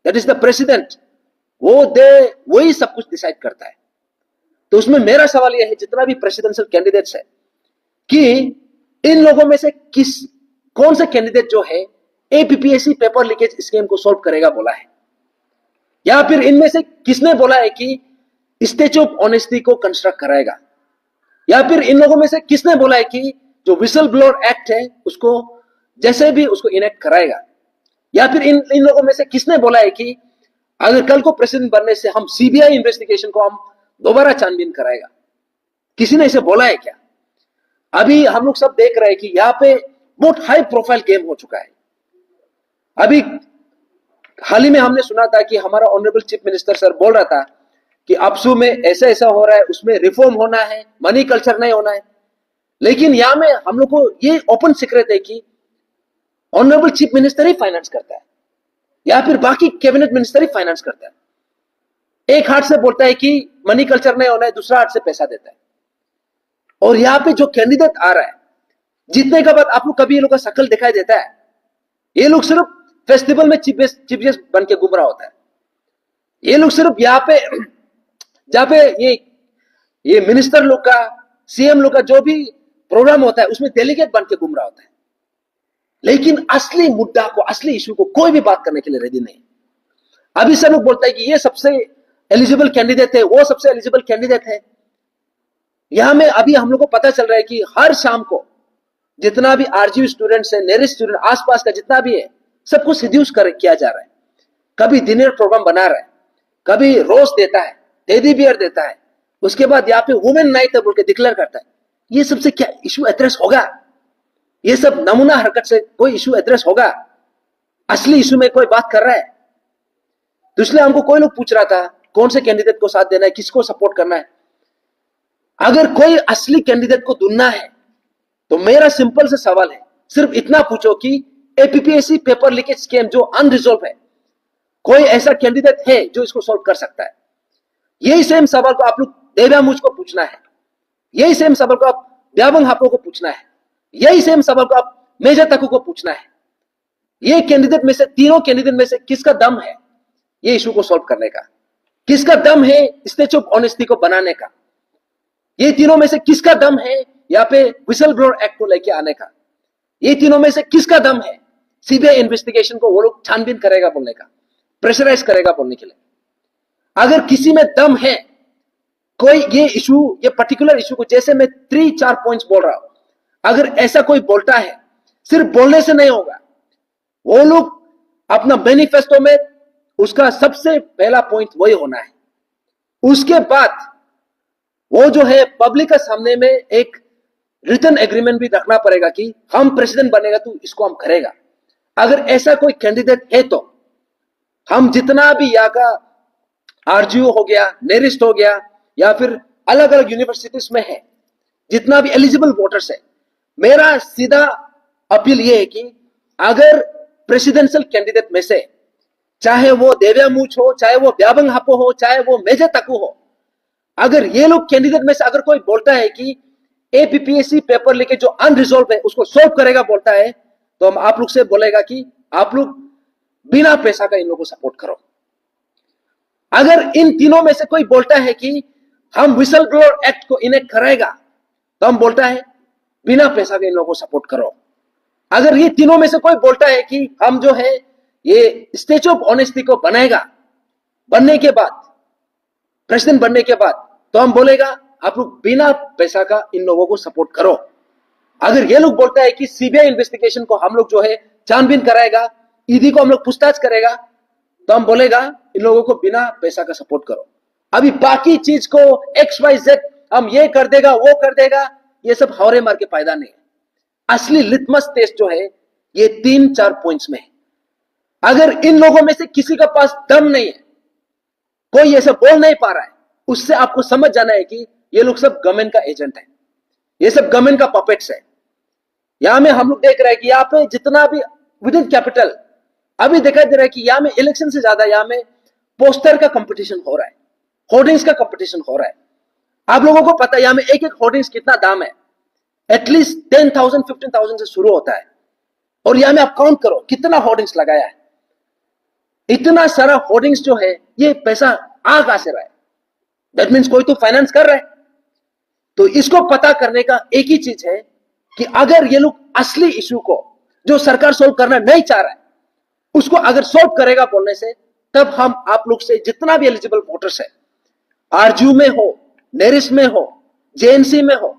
दैट इज द प्रेसिडेंट, वही सब कुछ डिसाइड करता है। तो उसमें मेरा सवाल यह है, जितना भी प्रेसिडेंशियल कैंडिडेट्स है, कि इन लोगों में से कौन सा कैंडिडेट जो है एपीपीएससी पेपर लीकेज स्कीम को सॉल्व करेगा बोला है, या फिर इनमें से किसने बोला है कि स्टैच्यू ऑफ ऑनेस्टी को कंस्ट्रक्ट कराएगा, या फिर इन लोगों में से किसने बोला है कि जो विसल ब्लोअर एक्ट है उसको जैसे भी उसको इनेक्ट कराएगा, या फिर इन लोगों में से किसने बोला है कि अगर कल को प्रेसिडेंट बनने से हम सीबीआई इन्वेस्टिगेशन को हम दोबारा छानबीन कराएगा? किसी ने इसे बोला है क्या? अभी हम लोग सब देख रहे हैं कि यहाँ पे बहुत हाई प्रोफाइल गेम हो चुका है। अभी हाल ही में हमने सुना था कि हमारा ऑनरेबल चीफ मिनिस्टर सर बोल रहा था कि अपसू में ऐसा ऐसा हो रहा है, उसमें रिफॉर्म होना है, मनी कल्चर नहीं होना है। लेकिन यहां में हम लोग को ये ओपन सीक्रेट है कि ऑनरेबल चीफ मिनिस्टर ही फाइनेंस करता है, या फिर बाकी कैबिनेट मिनिस्टर ही फाइनेंस करता है। एक हाथ से बोलता है कि मनी कल्चर नहीं होना है, दूसरा हाथ से पैसा देता है। और यहां पे जो कैंडिडेट आ रहा है, जीतने के बाद आप लोग कभी ये लोग का शक्ल दिखाई देता है? ये लोग सिर्फ फेस्टिवल में चीफ गेस्ट बन के घूम रहा होता है। ये लोग सिर्फ यहाँ पे जहां पे ये मिनिस्टर लोग का, सीएम लोग का जो भी प्रोग्राम होता है उसमें डेलीगेट बन के घूम रहा होता है, लेकिन असली मुद्दा को, असली इशू को कोई भी बात करने के लिए रेडी नहीं। अभी सब लोग बोलते हैं कि ये सबसे एलिजिबल कैंडिडेट है, वो सबसे एलिजिबल कैंडिडेट है। यहां में अभी हम लोग को पता चल रहा है कि हर शाम को जितना भी आरजीयू स्टूडेंट्स है, नेरिस्ट स्टूडेंट, आसपास का जितना भी है, सबको सिड्यूस किया जा रहा है। कभी डिनर प्रोग्राम बना रहा है, कभी रोज देता है, टेडी बियर देता है, उसके बाद यहाँ पे वुमेन नाइट है बोल के डिक्लेयर करता है। ये सबसे क्या इशू एड्रेस होगा? ये सब नमूना हरकत से कोई इशू एड्रेस होगा? असली इशू में कोई बात कर रहा है? तो इसलिए हमको कोई लोग पूछ रहा था कौन से कैंडिडेट को साथ देना है, किसको सपोर्ट करना है। अगर कोई असली कैंडिडेट को ढूंढना है तो मेरा सिंपल से सवाल है, सिर्फ इतना पूछो कि एपीपीएससी पेपर लीकेज स्कैम जो अनरिजॉल्व है, कोई ऐसा कैंडिडेट है जो इसको सॉल्व कर सकता है? यही सेम सवाल को आप लोग देव्या मुझ को पूछना है, यही सेम सवाल को आप ब्याबंग हापो को पूछना है, यही सेम सवाल को आप मेजर तकू को पूछना है। ये कैंडिडेट में से, तीनों कैंडिडेट में से किसका दम है ये इशू को सॉल्व करने का? किसका दम है स्टेचू ऑफ ऑनेस्टी को बनाने का? ये तीनों में से किसका दम है यहाँ पे विसल ब्लोअर एक्ट को लेके आने का? ये तीनों में से किसका दम है सीबीआई इन्वेस्टिगेशन को वो लोग छानबीन करेगा बोलने का, प्रेशराइज करेगा बोलने के लिए? अगर किसी में दम है, कोई ये इशू, ये पर्टिकुलर इशू को, जैसे मैं 3-4 पॉइंट्स बोल रहा हूं, अगर ऐसा कोई बोलता है, सिर्फ बोलने से नहीं होगा। वो लोग अपना मैनिफेस्टो में उसका सबसे पहला पॉइंट वही होना है। उसके बाद वो जो है पब्लिक के सामने में एक रिटन एग्रीमेंट भी रखना पड़ेगा कि हम प्रेसिडेंट बनेगा तो इसको हम करेगा। अगर ऐसा कोई कैंडिडेट है तो हम जितना भी यहाँ का आरजीयू हो गया, नेरिस्ट हो गया, या फिर अलग अलग यूनिवर्सिटीज में है, जितना भी एलिजिबल वोटर्स है, मेरा सीधा अपील यह है कि अगर प्रेसिडेंशियल कैंडिडेट में से, चाहे वो देव्या मूच हो, चाहे वो ब्याबंग हापो हो, चाहे वो मेजर तकू हो, अगर ये लोग कैंडिडेट में से अगर कोई बोलता है कि एपीपीएससी पेपर लेके जो अनरिजॉल्व है उसको सॉल्व करेगा बोलता है, तो हम आप लोग से बोलेगा कि आप लोग बिना पैसा का इन लोगों को सपोर्ट करो। अगर इन तीनों में से कोई बोलता है कि हम विसल ब्लोअर एक्ट को इनेक्ट करेगा, तो हम बोलता है बिना पैसा के इन लोगों को सपोर्ट करो। अगर ये तीनों में से कोई बोलता है कि हम जो है ये स्टेचू ऑफ ऑनेस्टी को बनाएगा, बनने के बाद, प्रेसिडेंट बनने के बाद, तो हम बोलेगा आप लोग बिना पैसा का इन लोगों को सपोर्ट करो। अगर ये लोग बोलता है कि सीबीआई इन्वेस्टिगेशन को हम लोग जो है छानबीन कराएगा, ईडी को हम लोग पूछताछ करेगा, तो हम बोलेगा इन लोगों को बिना पैसा का सपोर्ट करो। अभी बाकी चीज को XYZ हम ये कर देगा, वो कर देगा, ये सब हौरे मार के फायदा नहीं है। असली लिटमस टेस्ट जो है ये 3-4 पॉइंट्स में है। अगर इन लोगों में से किसी का पास दम नहीं है, कोई ऐसा बोल नहीं पा रहा है, उससे आपको समझ जाना है कि ये लोग सब गवर्नमेंट का एजेंट है, ये सब गवर्नमेंट का पपेट्स है। यहां में हम लोग देख रहे हैं कि यहाँ पे जितना भी विद इन कैपिटल अभी दिखाई दे रहा है कि यहां में इलेक्शन से ज्यादा यहां में पोस्टर का कंपटीशन हो रहा है, होर्डिंग्स का कंपटीशन हो रहा है। आप लोगों को पता है यहां में एक एक होर्डिंग्स कितना दाम है, एटलीस्ट 10,000 15,000 से शुरू होता है। और यहां में आप काउंट करो कितना होर्डिंग्स लगाया है। इतना सारा होर्डिंग्स जो है, ये पैसा आ कहां से रहा है? दैट मीन्स कोई तो फाइनेंस कर रहा है। तो इसको पता करने का एक ही चीज है कि अगर ये लोग असली इशू को जो सरकार सोल्व करना नहीं चाह रहा है, उसको अगर सोल्व करेगा बोलने से, तब हम आप लोग से जितना भी एलिजिबल वोटर्स है, आरजीयू में हो, नेरिस्ट में हो, जेएनसी में हो,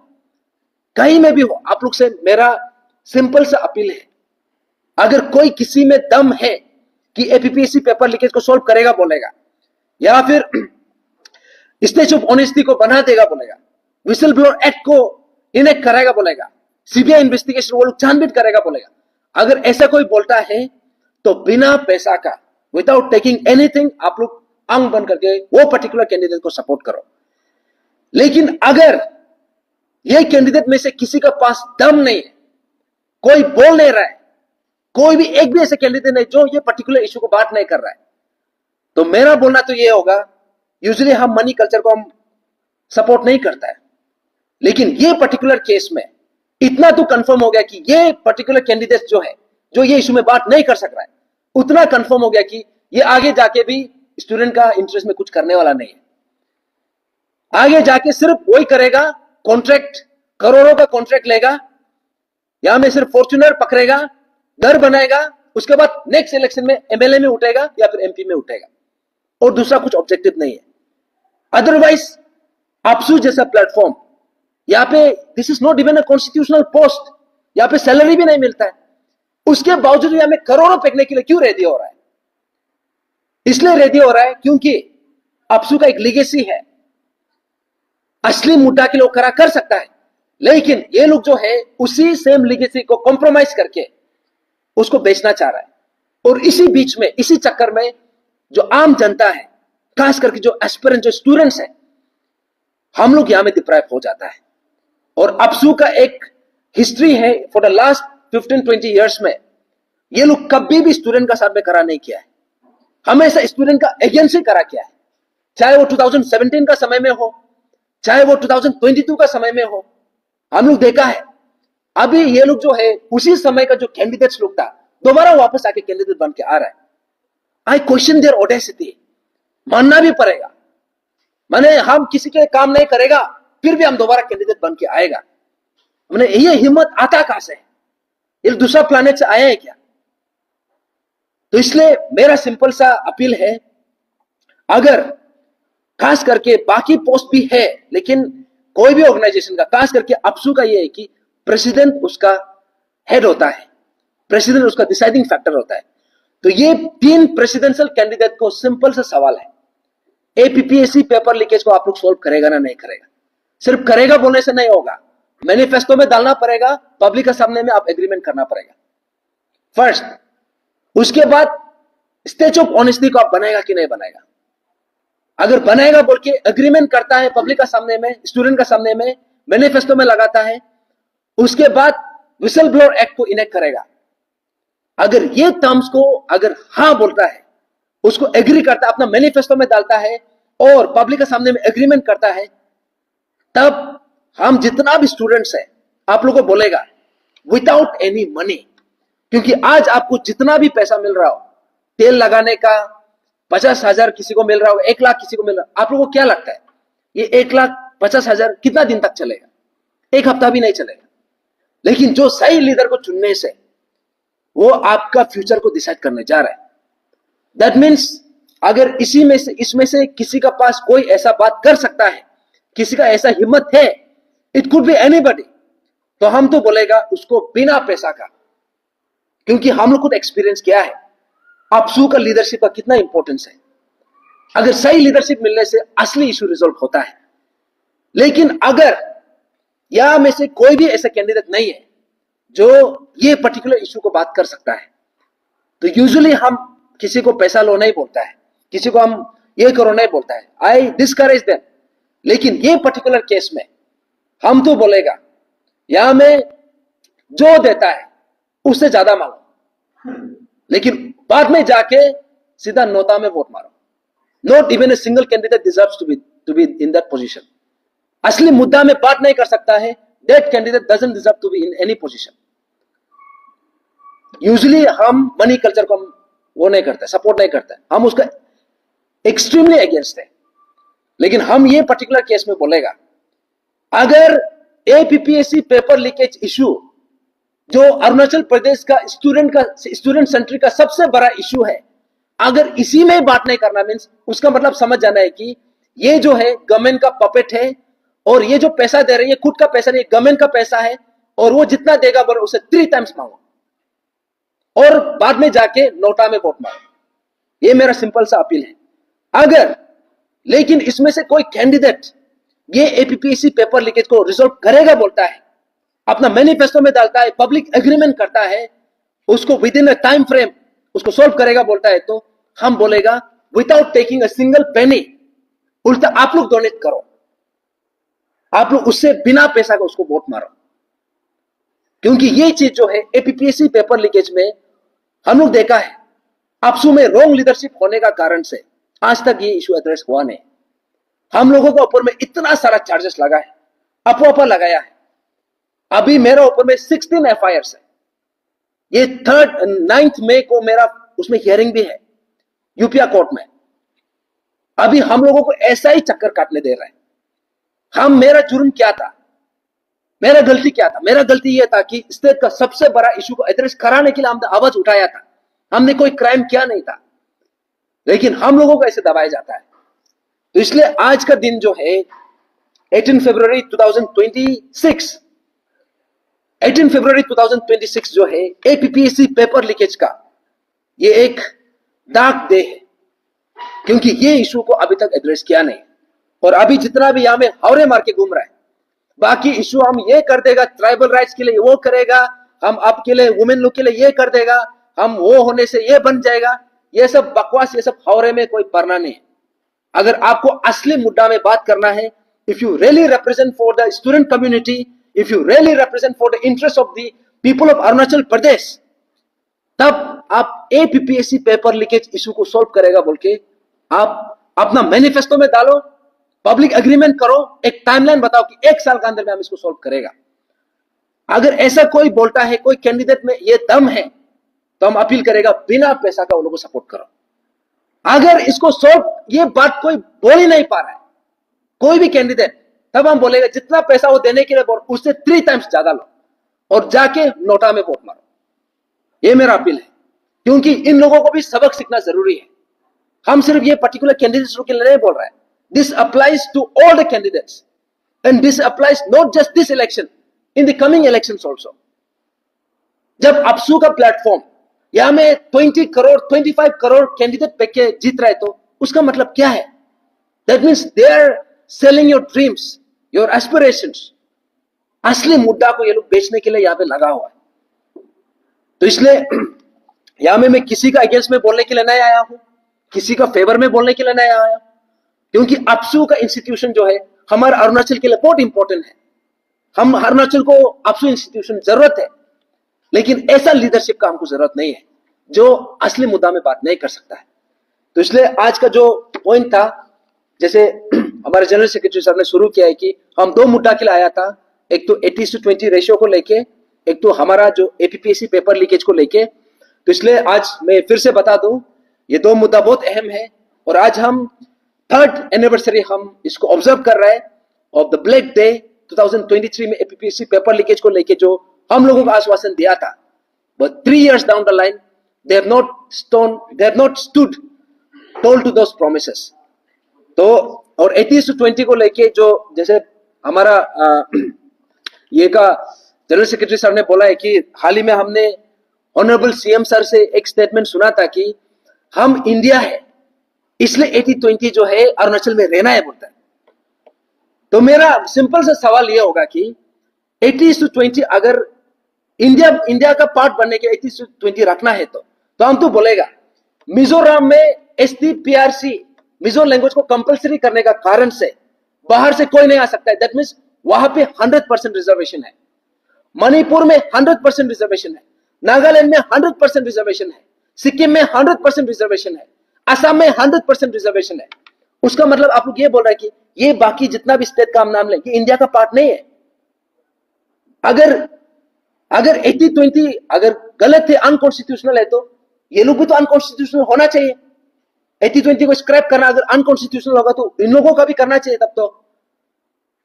कहीं में भी हो, आप लोग से मेरा सिंपल सा अपील है, अगर कोई किसी में दम है कि एपीपीएससी पेपर लीकेज को सोल्व करेगा बोलेगा, या फिर स्टेचू ऑफ ऑनेस्टी को बना देगा बोलेगा, विसल ब्लोअर एक्ट को इनेक्ट करेगा बोलेगा, सीबीआई इन्वेस्टिगेशन वो लोग छानबीन करेगा बोलेगा, अगर ऐसा कोई बोलता है तो बिना पैसा का, विदाउट टेकिंग एनीथिंग, आप लोग अंग बन करके वो पर्टिकुलर कैंडिडेट को सपोर्ट करो। लेकिन अगर ये कैंडिडेट में से किसी का पास दम नहीं है, कोई बोल नहीं रहा है, कोई भी एक भी ऐसे कैंडिडेट नहीं जो ये पर्टिकुलर इशू को बात नहीं कर रहा है, तो मेरा बोलना तो ये होगा, यूजुअली हम मनी कल्चर को हम सपोर्ट नहीं करता है, लेकिन ये पर्टिकुलर केस में इतना तो कंफर्म हो गया कि ये पर्टिकुलर कैंडिडेट जो है, जो ये इशू में बात नहीं कर सक रहा है, उतना कंफर्म हो गया कि ये आगे जाके भी स्टूडेंट का इंटरेस्ट में कुछ करने वाला नहीं है। आगे जाके सिर्फ वही करेगा, कॉन्ट्रैक्ट, करोड़ों का कॉन्ट्रैक्ट लेगा, यहां में सिर्फ फॉर्च्यूनर पकड़ेगा, घर बनाएगा, उसके बाद नेक्स्ट इलेक्शन में एमएलए में उठेगा या फिर एमपी में उठेगा, और दूसरा कुछ ऑब्जेक्टिव नहीं है। अदरवाइज आपसू जैसा प्लेटफॉर्म, यहां पे this is not even a constitutional post, यहां पे सैलरी भी नहीं मिलता है, उसके बावजूद यहां में करोड़ों फेंकने के लिए क्यों रेडी हो रहा है? इसलिए रेडी हो रहा है क्योंकि आपसू का एक लीगेसी है। असली मुद्दा के लोग खड़ा कर सकता है, लेकिन ये लोग जो है उसी सेम लीगेसी को कॉम्प्रोमाइज करके उसको बेचना चाह रहा है। और इसी बीच में, इसी चक्कर में जो आम जनता है, खास करके जो एस्पिरेंट, जो स्टूडेंट्स है, हम लोग यहां में डिप्राइव हो जाता है। और आपसू का एक हिस्ट्री है फॉर द लास्ट 15-20 ईयर्स में, ये लोग कभी भी स्टूडेंट का साथ में करा नहीं किया है, हमेशा स्टूडेंट का एजेंसी करा किया है। चाहे वो 2017 का समय में हो, चाहे वो 2022 का समय में हो, हम लोग देखा है। अभी ये लोग जो है उसी समय का जो कैंडिडेट्स लोग था, दोबारा वापस आके कैंडिडेट बन के आ रहा है। आई क्वेश्चन देयर ऑडेसिटी, मानना भी पड़ेगा। माने हम किसी के काम नहीं करेगा, फिर भी हम दोबारा कैंडिडेट बन के आएगा। मैंने ये हिम्मत आता कहां से है? ये दूसरा प्लैनेट से आया है क्या? तो इसलिए मेरा सिंपल सा अपील है, अगर खास करके बाकी पोस्ट भी है, लेकिन कोई भी ऑर्गेनाइजेशन का, खास करके आपसू का ये है कि प्रेसिडेंट उसका हेड होता है, प्रेसिडेंट उसका डिसाइडिंग फैक्टर होता है। तो ये 3 प्रेसिडेंशियल कैंडिडेट को सिंपल सा सवाल है, एपीपीएससी पेपर लीकेज को आप लोग सोल्व करेगा ना नहीं करेगा? सिर्फ करेगा बोलने से नहीं होगा, मैनिफेस्टो में डालना पड़ेगा, पब्लिक के सामने में आप एग्रीमेंट करना पड़ेगा फर्स्ट। उसके बाद स्टेज ऑफ ऑनेस्टी को आप बनाएगा कि नहीं बनाएगा? अगर बनाएगा बोल के एग्रीमेंट करता है पब्लिक का सामने में, स्टूडेंट का सामने में, मैनिफेस्टो में लगाता है, उसके बाद विसल ब्लोअर एक्ट को इनेक्ट करेगा। अगर ये टर्म्स को अगर हां बोलता है, उसको एग्री करता है, अपना मैनिफेस्टो में डालता है और पब्लिक के सामने में एग्रीमेंट करता है, तब हम जितना भी स्टूडेंट्स है आप लोगों को बोलेगा विदाउट एनी मनी। क्योंकि आज आपको जितना भी पैसा मिल रहा हो, तेल लगाने का 50,000 किसी को मिल रहा हो, 1 लाख किसी को मिल रहा हो, आप लोगों को क्या लगता है ये 1,50,000 कितना दिन तक चलेगा? 1 हफ्ता भी नहीं चलेगा। लेकिन जो सही लीडर को चुनने से वो आपका फ्यूचर को डिसाइड करने जा रहा है। दैट मीन्स अगर इसमें से किसी का पास कोई ऐसा बात कर सकता है, किसी का ऐसा हिम्मत है, इट कुड बी एनीबॉडी, तो हम तो बोलेगा उसको बिना पैसा का, क्योंकि हम लोग खुद एक्सपीरियंस किया है आपसू का लीडरशिप का कितना इंपॉर्टेंस है। अगर सही लीडरशिप मिलने से असली इशू रिजॉल्व होता है। लेकिन अगर यहां में से कोई भी ऐसा कैंडिडेट नहीं है जो ये पर्टिकुलर इशू को बात कर सकता है, तो यूजुअली हम किसी को पैसा लो नहीं बोलता है, किसी को हम ये करो नहीं बोलता है, आई डिस्करेज देम। लेकिन ये पर्टिकुलर केस में हम तो बोलेगा यहां में जो देता है उससे ज्यादा मांगो, लेकिन बाद में जाके सीधा नोटा में वोट मारो। Not even a single candidate deserves to be in that position. असली मुद्दा में बात नहीं कर सकता है, that candidate doesn't deserve to be in any position. Usually हम मनी कल्चर को हम वो नहीं करते, सपोर्ट नहीं करते, हम उसका एक्सट्रीमली अगेंस्ट है। लेकिन हम ये पर्टिकुलर केस में बोलेगा, अगर एपीपीएससी पेपर लीकेज इशू जो अरुणाचल प्रदेश का स्टूडेंट सेंट्रिक का सबसे बड़ा इशू है, अगर इसी में बात नहीं करना मीन्स उसका मतलब समझ जाना है कि ये जो है गवर्नमेंट का पपेट है, और ये जो पैसा दे रही है खुद का पैसा नहीं, गवर्नमेंट का पैसा है, और वो जितना देगा बोलो उसे 3 टाइम्स मांगो और बाद में जाके नोटा में वोट मारो। ये मेरा सिंपल सा अपील है। अगर लेकिन इसमें से कोई कैंडिडेट ये एपीपीएससी पेपर लीकेज को रिजॉल्व करेगा बोलता है, अपना मैनिफेस्टो में डालता है, पब्लिक एग्रीमेंट करता है, उसको with in a time frame उसको सोल्व करेगा बोलता है, तो हम बोलेगा without taking a single penny, उल्टा आप लोग डोनेट करो, आप लोग उससे बिना पैसा का उसको वोट मारो। क्योंकि ये चीज जो है एपीपीएससी पेपर लीकेज में हम लोग देखा है, आपसू में रॉन्ग लीडरशिप होने का कारण से आज तक ये इशू एड्रेस हुआ नहीं। हम लोगों को ऊपर में इतना सारा चार्जेस लगा है, अपोपा लगाया है। अभी मेरा ऊपर में 16 एफआईआर है। ये 9 मई को मेरा उसमें हियरिंग भी है यूपिया कोर्ट में। अभी हम लोगों को ऐसा ही चक्कर काटने दे रहे हैं। मेरा जुर्म क्या था, मेरा गलती क्या था? मेरा गलती यह था कि स्टेट का सबसे बड़ा इशू को एड्रेस कराने के लिए हमने आवाज उठाया था। हमने कोई क्राइम किया नहीं था, लेकिन हम लोगों को ऐसे दबाया जाता है। तो इसलिए आज का दिन जो है 18 फरवरी 2026 18 फरवरी 2026 जो है एपीपीएससी पेपर लीकेज का ये एक डार्क डे है, क्योंकि ये इशू को अभी तक एड्रेस किया नहीं। और अभी जितना भी यहां में हावरे मार के घूम रहा है, बाकी इशू हम ये कर देगा, ट्राइबल राइट्स के लिए वो करेगा, हम आपके लिए वुमेन लोग के लिए ये कर देगा, हम वो होने से ये बन जाएगा, ये सब बकवास, ये सब हावरे में कोई पढ़ना नहीं है। अगर आपको असली मुद्दा में बात करना है, if you really represent for the student community, if you really represent for the interest of the people of Arunachal Pradesh, तब आप एपीपीएससी पेपर लीकेज इशू को सॉल्व करेगा बोल के आप अपना मैनिफेस्टो में डालो, पब्लिक एग्रीमेंट करो, एक टाइमलाइन बताओ कि 1 साल के अंदर में हम इसको सॉल्व करेगा। अगर ऐसा कोई बोलता है, कोई कैंडिडेट में ये दम है, तो हम अपील करेगा बिना पैसा का उन लोगों को सपोर्ट करो। अगर इसको सॉल्व, ये बात कोई बोल ही नहीं पा रहा है कोई भी कैंडिडेट, तब हम बोलेगा जितना पैसा वो देने के लिए बोल, उससे 3 टाइम्स ज्यादा लो और जाके नोटा में वोट मारो। ये मेरा अपील है, क्योंकि इन लोगों को भी सबक सीखना जरूरी है। हम सिर्फ ये पर्टिकुलर कैंडिडेट्स के लिए नहीं बोल रहे हैं, this applies to all the candidates and this applies not just this election, in the coming elections also. जब अपसू का प्लेटफॉर्म यहां में 20 करोड़ 25 करोड़ कैंडिडेट पे के जीत रहे, तो उसका मतलब क्या है? That means they are selling your dreams, your aspirations. असली मुद्दा को ये लोग बेचने के लिए यहां पे लगा हुआ है। तो इसलिए यहां में मैं किसी का अगेंस्ट में बोलने के लिए नहीं आया हूं, किसी का फेवर में बोलने के लिए नहीं आया, क्योंकि अपसू का इंस्टीट्यूशन जो है हमारे अरुणाचल के लिए बहुत इंपॉर्टेंट है। हम अरुणाचल को अपसू इंस्टीट्यूशन जरूरत है, लेकिन ऐसा लीडरशिप का हमको जरूरत नहीं है जो असली मुद्दा में बात नहीं कर सकता है। तो इसलिए आज का जो पॉइंट था, जैसे हमारे जनरल सेक्रेटरी साहब ने शुरू किया है कि हम 2 मुद्दा के लिए आया था, एक तो 80:20 रेशियो को लेके, एक तो हमारा जो एपीपीएससी पेपर लीकेज को लेके। तो इसलिए आज मैं फिर से बता दूं, ये 2 मुद्दा बहुत अहम है, और आज हम 3rd एनिवर्सरी हम इसको ऑब्जर्व कर रहे हैं ऑफ द ब्लैक डे 2023 में एपीपीएससी पेपर लीकेज को लेके जो हम लोगों को आश्वासन दिया था, but 3 years down the line they have not stood told to those promises। तो और 80:20 को लेके जो जैसे हमारा ये का जनरल सेक्रेटरी सर ने बोला है कि हाल ही में हमने ऑनरेबल सीएम सर से एक स्टेटमेंट सुना था कि हम इंडिया है इसलिए 80:20 जो है अरुणाचल में रहना है बोलता है। तो मेरा सिंपल सा सवाल ये होगा कि 80:20 अगर इंडिया का पार्ट बनने के 80:20 रखना है, तो हम तो बोलेगा मिजोरम में STPRC मिजो लैंग्वेज को कंपलसरी करने का कारण से बाहर से कोई नहीं आ सकता है। दैट मीन्स वहां पे 100% रिजर्वेशन है, मणिपुर में 100% रिजर्वेशन है, नागालैंड में 100% रिजर्वेशन है, सिक्किम में 100% रिजर्वेशन है, असम में 100% रिजर्वेशन है। उसका मतलब आप लोग ये बोल रहे हैं कि ये बाकी जितना भी स्टेट का हम नाम लें, ये इंडिया का पार्ट नहीं है। अगर 80:20 अगर गलत है, अनकॉन्स्टिट्यूशनल है, तो ये लोग भी तो अनकॉन्स्टिट्यूशनल होना चाहिए। 80:20 को स्क्रैप करना अगर अनकॉन्स्टिट्यूशनल होगा, तो इन लोगों का भी करना चाहिए तब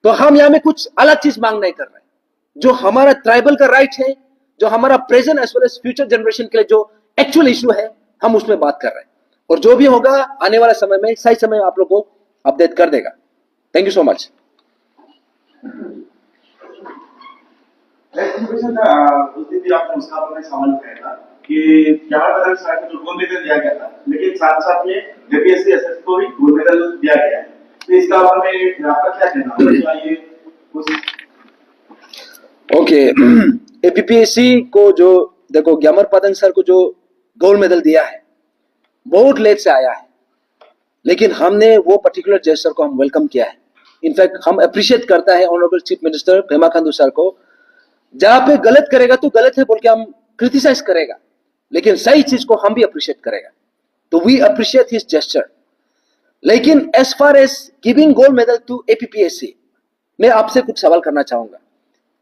तो हम यहां में कुछ अलग चीज मांग नहीं कर रहे। जो हमारा ट्राइबल का राइट है, जो हमारा present as well as future generation के लिए जो एक्चुअल इशू है, हम उसमें बात कर रहे हैं। और जो भी होगा आने वाला समय में सही समय आप लोग को अपडेट कर देगा। Thank you so much. उस दिन भी आपने उसका अपना सवाल उठाया था कि क्या जो गोल्ड मेडल दिया गया था, लेकिन साथ साथ में जेपीएससी एसएस को भी गोल्ड मेडल दिया गया है, तो इसका बारे में आपका क्या कहना है? क्या ये ओके, एपीपीएससी को जो देखो ग्यामर पतंग सर को जो गोल्ड मेडल दिया है बहुत लेट से आया है, लेकिन हमने वो पर्टिकुलर जेस्चर को हम वेलकम किया है। इनफैक्ट हम अप्रिशिएट करता है honourable chief minister Pema Khandu sir को। जहां पे गलत करेगा तो गलत है बोल के हम क्रिटिसाइज करेगा, लेकिन सही चीज को हम भी अप्रिशिएट करेगा। तो वी अप्रिशिएट हिज जेस्चर। लेकिन as far as giving gold medal to APPSC, मैं आपसे कुछ सवाल करना चाहूंगा।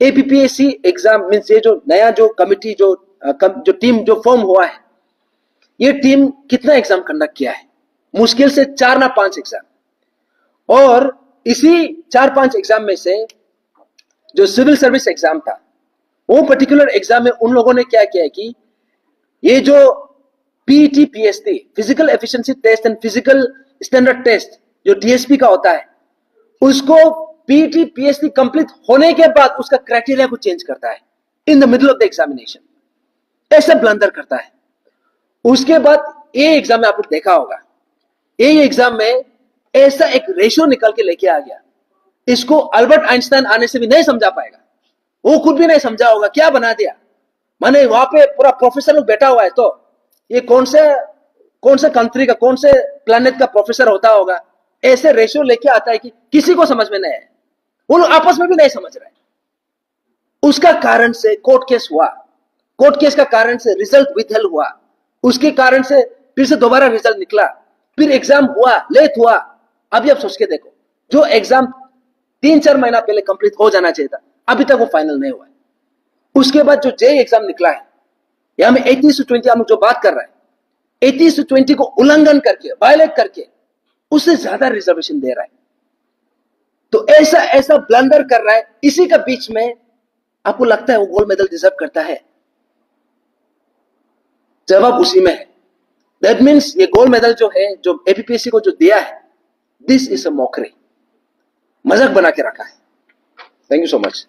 एपीपीएससी एग्जाम मीन्स ये जो नया जो कमिटी जो टीम जो फॉर्म हुआ है, ये टीम कितना एग्जाम कंडक्ट किया है मुश्किल से 4 ना 5 एग्जाम। और इसी 4-5 एग्जाम में से जो सिविल सर्विस एग्जाम था, वो पर्टिकुलर एग्जाम में उन लोगों ने क्या किया है कि ये जो PET PST, physical efficiency test and physical standard test, जो डीएसपी का होता है, उसको पीईटी पीएसटी कंप्लीट होने के बाद उसका क्राइटेरिया को चेंज करता है in the middle of the examination. ऐसा ब्लंडर करता है। उसके बाद ए एग्जाम में आपने देखा होगा, ए एग्जाम में ऐसा एक रेशियो निकल के लेके आ गया, इसको अल्बर्ट आइंस्टाइन आने से भी नहीं समझा पाएगा। वो खुद भी नहीं समझा होगा, क्या बना दिया। माने वहां पे पूरा प्रोफेसर लोग बैठा हुआ है, तो ये कौन से कंट्री का, कौन से प्लेनेट का प्रोफेसर होता होगा, ऐसे रेशियो लेके आता है कि किसी को समझ में नहीं है। वो लोग आपस में भी नहीं समझ रहे। उसका कारण से कोर्ट केस हुआ, कोर्ट केस का कारण से रिजल्ट विथहेल्ड हुआ, उसके कारण से फिर से दोबारा रिजल्ट निकला, फिर एग्जाम हुआ, लेट हुआ। अभी आप सोच के देखो, जो एग्जाम 3-4 महीना पहले कंप्लीट हो जाना चाहिए था, अभी तक वो फाइनल नहीं हुआ है। उसके बाद जो जेईई एग्जाम निकला है, यहां में 80-20 हम जो बात कर रहे हैं, 80-20 को उल्लंघन करके, वायलेट करके उससे ज्यादा रिजर्वेशन दे रहा है। तो ऐसा ब्लंडर कर रहा है। इसी का बीच में आपको लगता है वो गोल्ड मेडल डिजर्व करता है? जवाब उसी में है। दैट मीन्स ये गोल्ड मेडल जो है, जो एपीपीएससी को जो दिया है, दिस इज अ मॉकरी, मजाक बना के रखा है। Thank you so much.